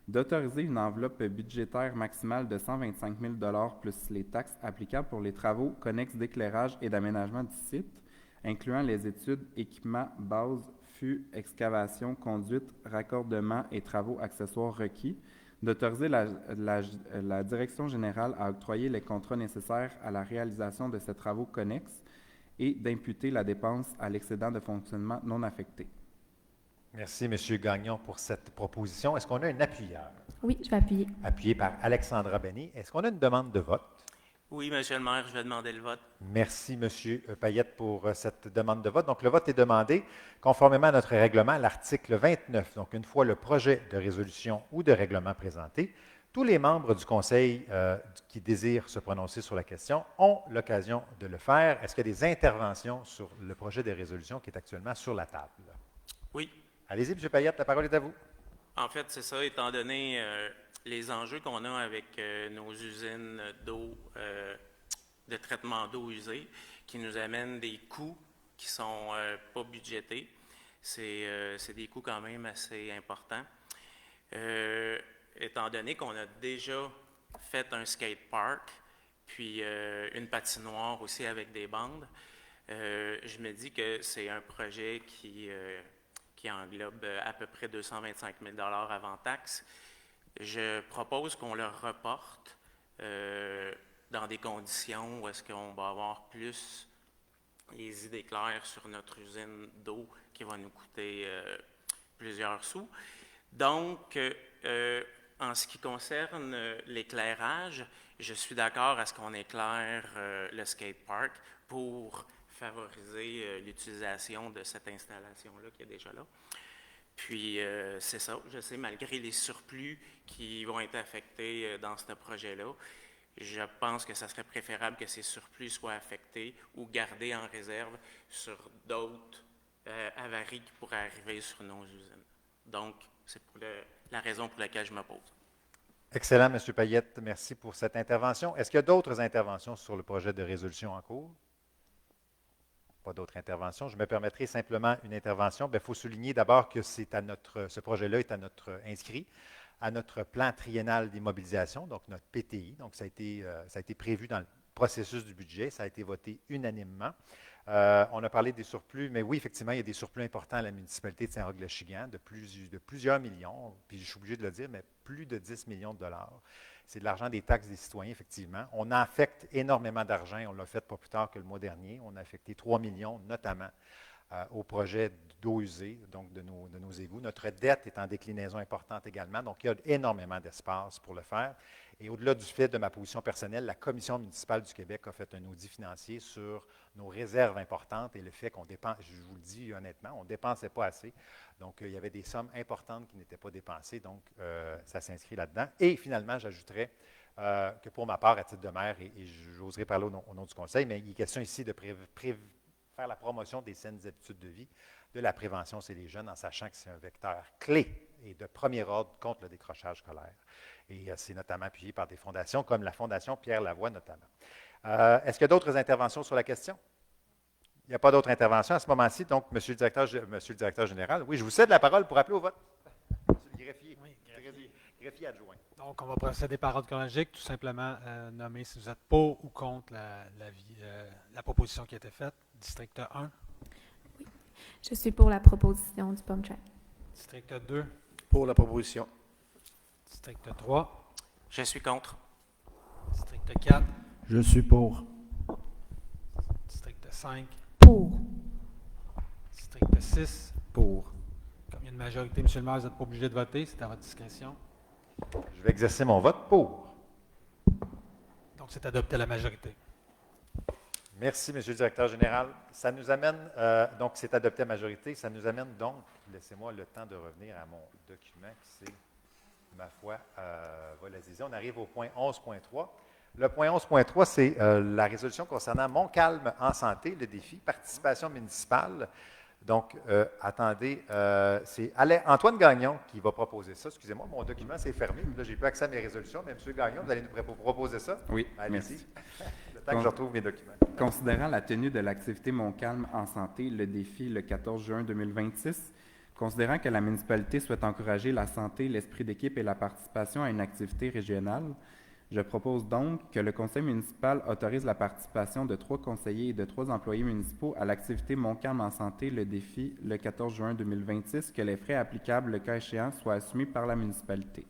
d'autoriser une enveloppe budgétaire maximale de 125 000 $ plus les taxes applicables pour les travaux connexes d'éclairage et d'aménagement du site, incluant les études, équipements, bases, fûts, excavations, conduites, raccordements et travaux accessoires requis, d'autoriser la Direction générale à octroyer les contrats nécessaires à la réalisation de ces travaux connexes et d'imputer la dépense à l'excédent de fonctionnement non affecté. Merci, M. Gagnon, pour cette proposition. Est-ce qu'on a un appuyeur? Oui, je vais appuyer. Appuyé par Alexandra Béni. Est-ce qu'on a une demande de vote? Oui, Monsieur le maire, je vais demander le vote. Merci, M. Payette, pour cette demande de vote. Donc, le vote est demandé conformément à notre règlement, l'article 29. Donc, une fois le projet de résolution ou de règlement présenté, tous les membres du Conseil qui désirent se prononcer sur la question ont l'occasion de le faire. Est-ce qu'il y a des interventions sur le projet de résolution qui est actuellement sur la table? Oui. Allez-y, M. Payette, la parole est à vous. En fait, c'est ça, étant donné les enjeux qu'on a avec nos usines d'eau, de traitement d'eau usée, qui nous amènent des coûts qui ne sont pas budgétés. C'est des coûts quand même assez importants. Étant donné qu'on a déjà fait un skatepark, puis une patinoire aussi avec des bandes, je me dis que c'est un projet qui englobe à peu près 225 000 avant taxe. Je propose qu'on le reporte dans des conditions où est-ce qu'on va avoir plus les idées claires sur notre usine d'eau qui va nous coûter plusieurs sous. Donc, en ce qui concerne l'éclairage, je suis d'accord à ce qu'on éclaire le skatepark pour favoriser l'utilisation de cette installation-là qui est déjà là. Puis, c'est ça, je sais, malgré les surplus qui vont être affectés dans ce projet-là, je pense que ça serait préférable que ces surplus soient affectés ou gardés en réserve sur d'autres avaries qui pourraient arriver sur nos usines. Donc, c'est la raison pour laquelle je m'oppose. Excellent, M. Payette. Merci pour cette intervention. Est-ce qu'il y a d'autres interventions sur le projet de résolution en cours? Pas d'autres interventions. Je me permettrai simplement une intervention. Il faut souligner d'abord que ce projet-là est inscrit à notre plan triennal d'immobilisation, donc notre PTI. Donc, ça a été prévu dans le processus du budget. Ça a été voté unanimement. On a parlé des surplus, mais oui, effectivement, il y a des surplus importants à la municipalité de Saint-Roch-le-Chigan, de plusieurs millions, puis je suis obligé de le dire, mais plus de 10 millions de dollars. C'est de l'argent des taxes des citoyens, effectivement. On affecte énormément d'argent. On l'a fait pas plus tard que le mois dernier. On a affecté 3 millions, notamment, au projet d'eau usée, donc de nos égouts. Notre dette est en déclinaison importante également, donc il y a énormément d'espace pour le faire. Et au-delà du fait de ma position personnelle, la Commission municipale du Québec a fait un audit financier sur nos réserves importantes et le fait qu'on dépense, je vous le dis honnêtement, on ne dépensait pas assez. Donc, il y avait des sommes importantes qui n'étaient pas dépensées, donc ça s'inscrit là-dedans. Et finalement, j'ajouterais que pour ma part, à titre de maire, et j'oserais parler au nom du Conseil, mais il est question ici de faire la promotion des saines habitudes de vie, de la prévention chez les jeunes, en sachant que c'est un vecteur clé et de premier ordre contre le décrochage scolaire. Et c'est notamment appuyé par des fondations comme la Fondation Pierre Lavoie, notamment. Est-ce qu'il y a d'autres interventions sur la question? Il n'y a pas d'autres interventions à ce moment-ci. Donc, Monsieur le directeur général, oui, je vous cède la parole pour appeler au vote. Monsieur le greffier, oui, greffier adjoint. Donc, on va procéder par ordre chronologique, tout simplement nommer si vous êtes pour ou contre la proposition qui a été faite. District 1. Oui. Je suis pour la proposition du pump track. District 2. Pour la proposition. District 3. Je suis contre. District 4. Je suis pour. District 5. Pour. District 6. Pour. Comme il y a une majorité, M. le maire, vous n'êtes pas obligé de voter, c'est à votre discrétion. Je vais exercer mon vote pour. Donc, c'est adopté à la majorité. Merci, Monsieur le directeur général. Ça nous amène, donc c'est adopté à majorité, ça nous amène donc, laissez-moi le temps de revenir à mon document qui c'est, ma foi, volatilisé. On arrive au point 11.3. Le point 11.3, c'est la résolution concernant Montcalm en santé, le défi, participation municipale. Donc, attendez, c'est Antoine Gagnon qui va proposer ça. Excusez-moi, mon document s'est fermé. Là, je n'ai plus accès à mes résolutions, mais M. Gagnon, vous allez nous proposer ça? Oui, allez-y. merci. Le temps que je retrouve mes documents. Considérant la tenue de l'activité Montcalm en santé, le défi, le 14 juin 2026, considérant que la municipalité souhaite encourager la santé, l'esprit d'équipe et la participation à une activité régionale, je propose donc que le conseil municipal autorise la participation de 3 conseillers et de 3 employés municipaux à l'activité Montcalm en santé, le défi, le 14 juin 2026, que les frais applicables, le cas échéant, soient assumés par la municipalité.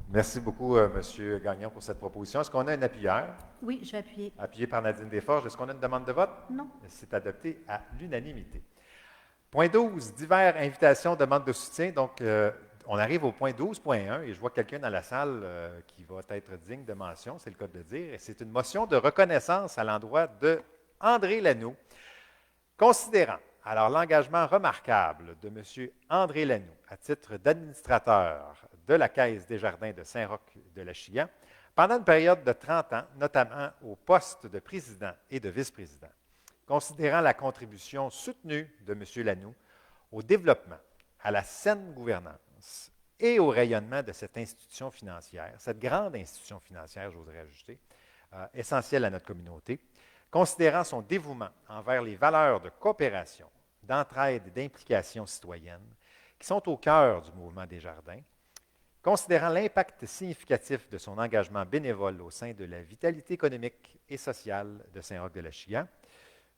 Merci beaucoup, M. Gagnon, pour cette proposition. Est-ce qu'on a un appuyeur? Oui, je vais appuyer. Appuyé par Nadine Desforges. Est-ce qu'on a une demande de vote? Non. C'est adopté à l'unanimité. Point 12, divers invitations, demandes de soutien. Donc, on arrive au point 12.1 et je vois quelqu'un dans la salle qui va être digne de mention, c'est le cas de le dire, et c'est une motion de reconnaissance à l'endroit de André Lanoux, considérant alors l'engagement remarquable de M. André Lanoux à titre d'administrateur de la Caisse des Jardins de Saint-Roch-de-Lachiguan pendant une période de 30 ans, notamment au poste de président et de vice-président, considérant la contribution soutenue de M. Lanoux au développement, à la saine gouvernance et au rayonnement de cette institution financière, cette grande institution financière, j'oserais ajouter, essentielle à notre communauté, considérant son dévouement envers les valeurs de coopération, d'entraide et d'implication citoyenne qui sont au cœur du mouvement des jardins, considérant l'impact significatif de son engagement bénévole au sein de la vitalité économique et sociale de Saint-Roch-de-Lachiguan,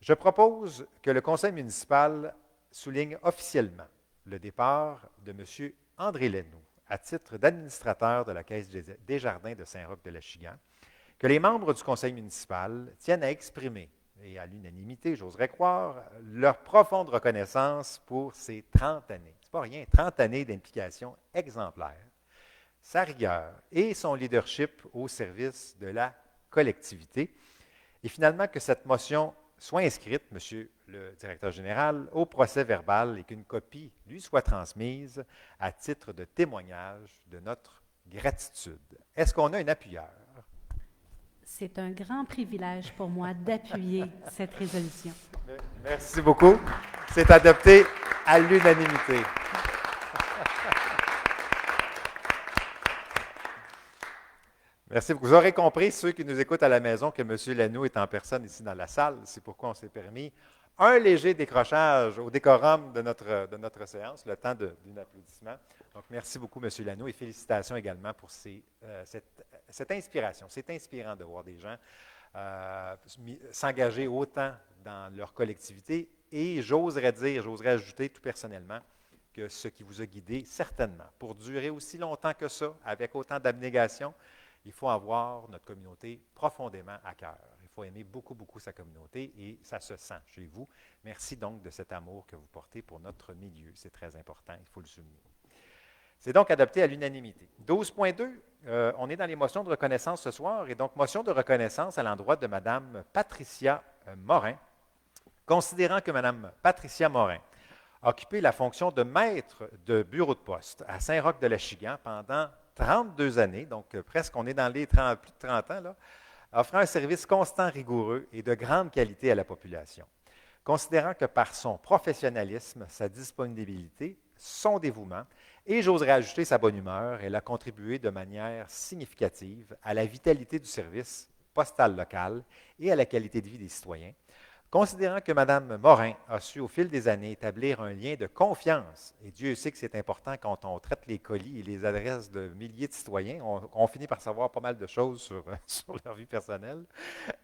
je propose que le conseil municipal souligne officiellement le départ de M. André Lanoux à titre d'administrateur de la Caisse des Jardins de Saint-Roch-de-Lachiguan, que les membres du conseil municipal tiennent à exprimer, et à l'unanimité, j'oserais croire, leur profonde reconnaissance pour ces 30 années. Ce n'est pas rien, 30 années d'implication exemplaire, sa rigueur et son leadership au service de la collectivité. Et finalement, que cette motion soit inscrite, Monsieur le directeur général, au procès verbal et qu'une copie lui soit transmise à titre de témoignage de notre gratitude. Est-ce qu'on a un appuyeur? C'est un grand privilège pour moi d'appuyer cette résolution. Merci beaucoup. C'est adopté à l'unanimité. Merci beaucoup. Vous aurez compris, ceux qui nous écoutent à la maison, que M. Lanoux est en personne ici dans la salle. C'est pourquoi on s'est permis un léger décrochage au décorum de notre séance, le temps d'un applaudissement. Donc, merci beaucoup, M. Lanoux, et félicitations également pour cette inspiration. C'est inspirant de voir des gens s'engager autant dans leur collectivité et j'oserais ajouter tout personnellement que ce qui vous a guidé, certainement, pour durer aussi longtemps que ça, avec autant d'abnégation, il faut avoir notre communauté profondément à cœur. Il faut aimer beaucoup, beaucoup sa communauté et ça se sent chez vous. Merci donc de cet amour que vous portez pour notre milieu. C'est très important, il faut le souligner. C'est donc adopté à l'unanimité. 12.2, on est dans les motions de reconnaissance ce soir et donc motion de reconnaissance à l'endroit de Mme Patricia Morin. Considérant que Mme Patricia Morin a occupé la fonction de maître de bureau de poste à Saint-Roch-de-Lachiguan pendant 32 années, donc presque on est dans les plus de 30 ans, là, offrant un service constant, rigoureux et de grande qualité à la population. Considérant que par son professionnalisme, sa disponibilité, son dévouement et, j'oserais ajouter, sa bonne humeur, elle a contribué de manière significative à la vitalité du service postal local et à la qualité de vie des citoyens. Considérant que Mme Morin a su au fil des années établir un lien de confiance, et Dieu sait que c'est important quand on traite les colis et les adresses de milliers de citoyens, on finit par savoir pas mal de choses sur leur vie personnelle,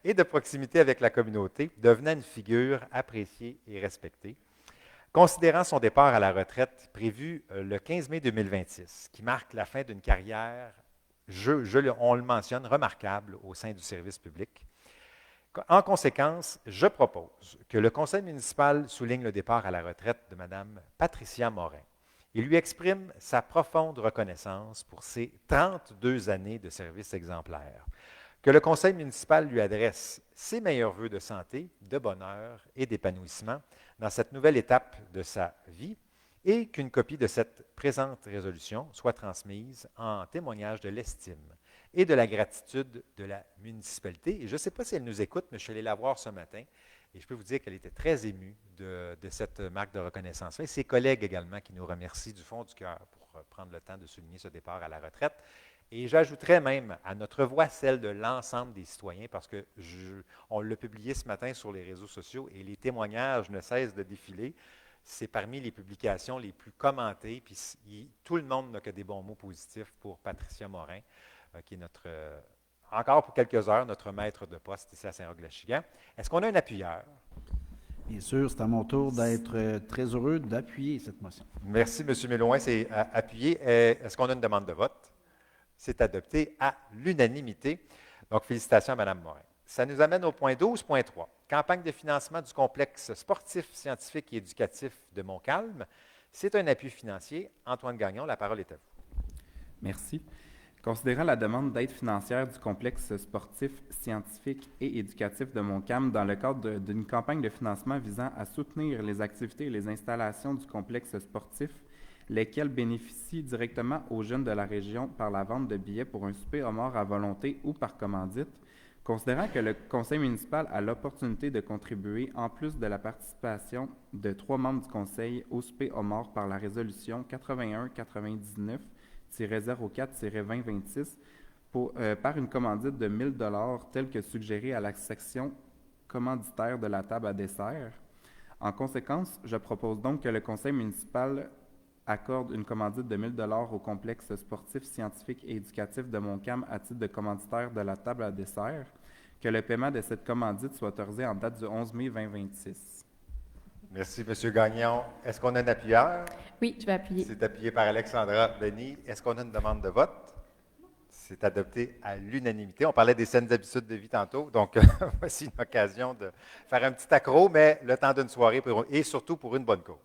et de proximité avec la communauté, devenant une figure appréciée et respectée. Considérant son départ à la retraite prévu le 15 mai 2026, qui marque la fin d'une carrière, on le mentionne, remarquable au sein du service public. En conséquence, je propose que le conseil municipal souligne le départ à la retraite de Mme Patricia Morin et lui exprime sa profonde reconnaissance pour ses 32 années de service exemplaire. Que le conseil municipal lui adresse ses meilleurs vœux de santé, de bonheur et d'épanouissement dans cette nouvelle étape de sa vie et qu'une copie de cette présente résolution soit transmise en témoignage de l'estime et de la gratitude de la municipalité. Et je ne sais pas si elle nous écoute, mais je suis allé la voir ce matin et je peux vous dire qu'elle était très émue de cette marque de reconnaissance. Et ses collègues également qui nous remercient du fond du cœur pour prendre le temps de souligner ce départ à la retraite. Et j'ajouterais même à notre voix celle de l'ensemble des citoyens parce on l'a publié ce matin sur les réseaux sociaux et les témoignages ne cessent de défiler. C'est parmi les publications les plus commentées, puis tout le monde n'a que des bons mots positifs pour Patricia Morin, qui est encore pour quelques heures, notre maître de poste ici à Saint-Roch-de-Lachiguan. Est-ce qu'on a un appuyeur? Bien sûr, c'est à mon tour d'être très heureux d'appuyer cette motion. Merci, M. Mélouin, c'est appuyé. Est-ce qu'on a une demande de vote? C'est adopté à l'unanimité. Donc, félicitations à Mme Morin. Ça nous amène au point 12.3. Campagne de financement du complexe sportif, scientifique et éducatif de Montcalm. C'est un appui financier. Antoine Gagnon, la parole est à vous. Merci. Considérant la demande d'aide financière du complexe sportif, scientifique et éducatif de Montcalm dans le cadre d'une campagne de financement visant à soutenir les activités et les installations du complexe sportif, lesquelles bénéficient directement aux jeunes de la région par la vente de billets pour un souper homard à volonté ou par commandite, considérant que le conseil municipal a l'opportunité de contribuer, en plus de la participation de 3 membres du conseil au souper homard par la résolution 81-99-04-2026 par une commandite de 1 000 $ telle que suggérée à la section commanditaire de la table à dessert. En conséquence, je propose donc que le conseil municipal accorde une commandite de 1 000 $ au complexe sportif, scientifique et éducatif de Montcalm à titre de commanditaire de la table à dessert, que le paiement de cette commandite soit autorisé en date du 11 mai 2026. Merci, M. Gagnon. Est-ce qu'on a un appuyeur? Oui, je vais appuyer. C'est appuyé par Alexandra Benny. Est-ce qu'on a une demande de vote? C'est adopté à l'unanimité. On parlait des saines habitudes de vie tantôt, donc voici une occasion de faire un petit accro, mais le temps d'une soirée et surtout pour une bonne cause.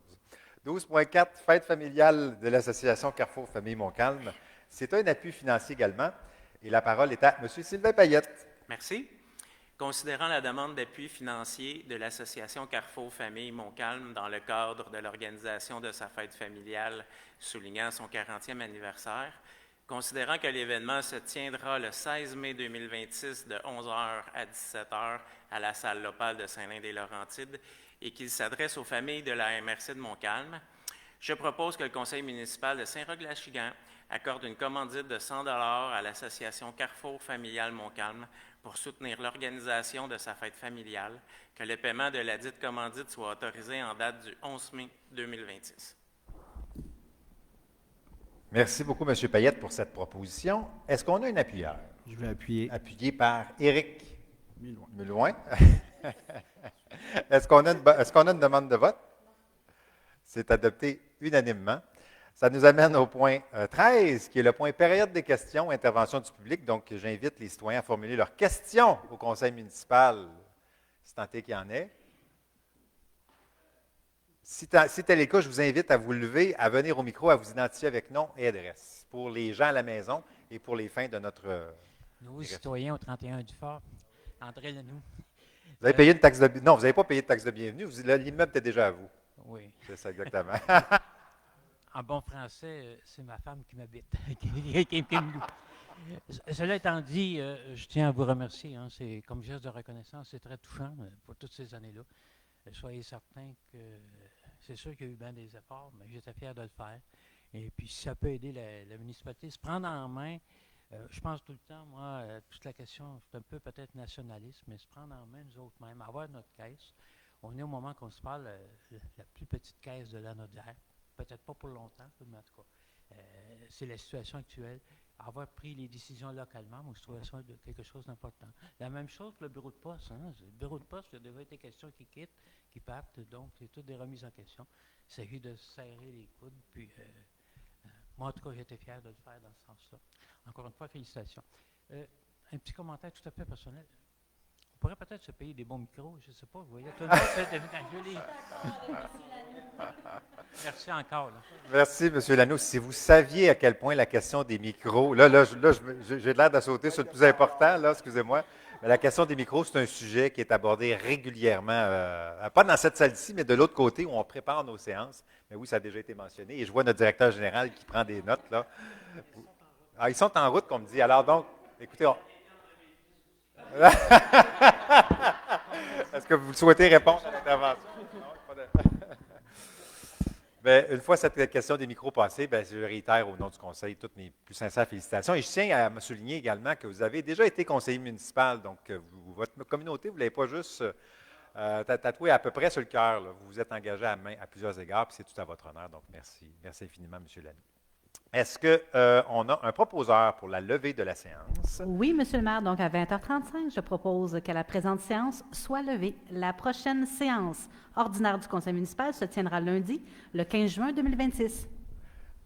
12.4, fête familiale de l'Association Carrefour Famille Montcalm. C'est un appui financier également. Et la parole est à M. Sylvain Payette. Merci. Considérant la demande d'appui financier de l'Association Carrefour Famille Montcalm dans le cadre de l'organisation de sa fête familiale soulignant son 40e anniversaire, considérant que l'événement se tiendra le 16 mai 2026 de 11h à 17h à la salle Lopal de Saint-Lin-des-Laurentides et qu'il s'adresse aux familles de la MRC de Montcalm, je propose que le conseil municipal de Saint-Roch-Lachigan accorde une commandite de 100 $ à l'association Carrefour familiale Montcalm pour soutenir l'organisation de sa fête familiale, que le paiement de la dite commandite soit autorisé en date du 11 mai 2026. Merci beaucoup, M. Payette, pour cette proposition. Est-ce qu'on a un appuyeur? Je vais appuyer. Appuyé par Éric Melouin. Est-ce qu'on a une demande de vote? C'est adopté unanimement. Ça nous amène au point 13, qui est le point période des questions, intervention du public. Donc, j'invite les citoyens à formuler leurs questions au conseil municipal, si tant est qu'il y en ait. Si tel est le cas, je vous invite à vous lever, à venir au micro, à vous identifier avec nom et adresse, pour les gens à la maison et pour les fins de notre... Nous, citoyens au 31 du Fort, André Lanoux. Vous avez payé une taxe de... Non, vous n'avez pas payé de taxe de bienvenue. L'immeuble était déjà à vous. Oui. C'est ça, exactement. En bon français, c'est ma femme qui m'habite, qui me loue. Cela étant dit, je tiens à vous remercier. C'est comme geste de reconnaissance, c'est très touchant pour toutes ces années-là. Soyez certains que c'est sûr qu'il y a eu bien des efforts, mais j'étais fier de le faire. Et puis, si ça peut aider la municipalité, se prendre en main, je pense tout le temps, moi, toute la question, c'est un peu peut-être nationaliste, mais se prendre en main nous autres mêmes, avoir notre caisse. On est au moment qu'on se parle, la plus petite caisse de la Nodière. Peut-être pas pour longtemps, mais en tout cas, c'est la situation actuelle. Avoir pris les décisions localement, moi, je trouvais ça quelque chose d'important. La même chose pour le bureau de poste. Le bureau de poste, il y a déjà été question qui quittent, qui partent, donc c'est toutes des remises en question. Il s'agit de serrer les coudes, puis moi, en tout cas, j'étais fier de le faire dans ce sens-là. Encore une fois, félicitations. Un petit commentaire tout à fait personnel. On pourrait peut-être se payer des bons micros, je ne sais pas. Vous voyez, tout le monde fait joli. Merci encore. Là. Merci, M. Lanoux. Si vous saviez à quel point la question des micros, là j'ai l'air de sauter sur le plus important, là, excusez-moi, mais la question des micros, c'est un sujet qui est abordé régulièrement, pas dans cette salle-ci, mais de l'autre côté où on prépare nos séances. Mais oui, ça a déjà été mentionné. Et je vois notre directeur général qui prend des notes, là. Ah, ils sont en route, comme me dit. Alors donc, écoutez, est-ce que vous souhaitez répondre à l'intervention? Bien, une fois cette question des micros passée, bien, je réitère au nom du Conseil toutes mes plus sincères félicitations. Et je tiens à me souligner également que vous avez déjà été conseiller municipal, donc votre communauté, vous ne l'avez pas juste tatoué à peu près sur le cœur. Vous vous êtes engagé à plusieurs égards, puis c'est tout à votre honneur. Donc, merci. Merci infiniment, M. Lanoux. Est-ce qu'on a un proposeur pour la levée de la séance? Oui, Monsieur le maire. Donc, à 20h35, je propose que la présente séance soit levée. La prochaine séance ordinaire du conseil municipal se tiendra lundi, le 15 juin 2026.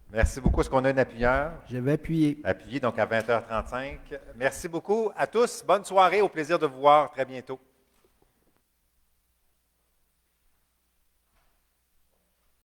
Merci beaucoup. Est-ce qu'on a un appuyeur? Je vais appuyer. Appuyé, donc à 20h35. Merci beaucoup à tous. Bonne soirée. Au plaisir de vous voir très bientôt.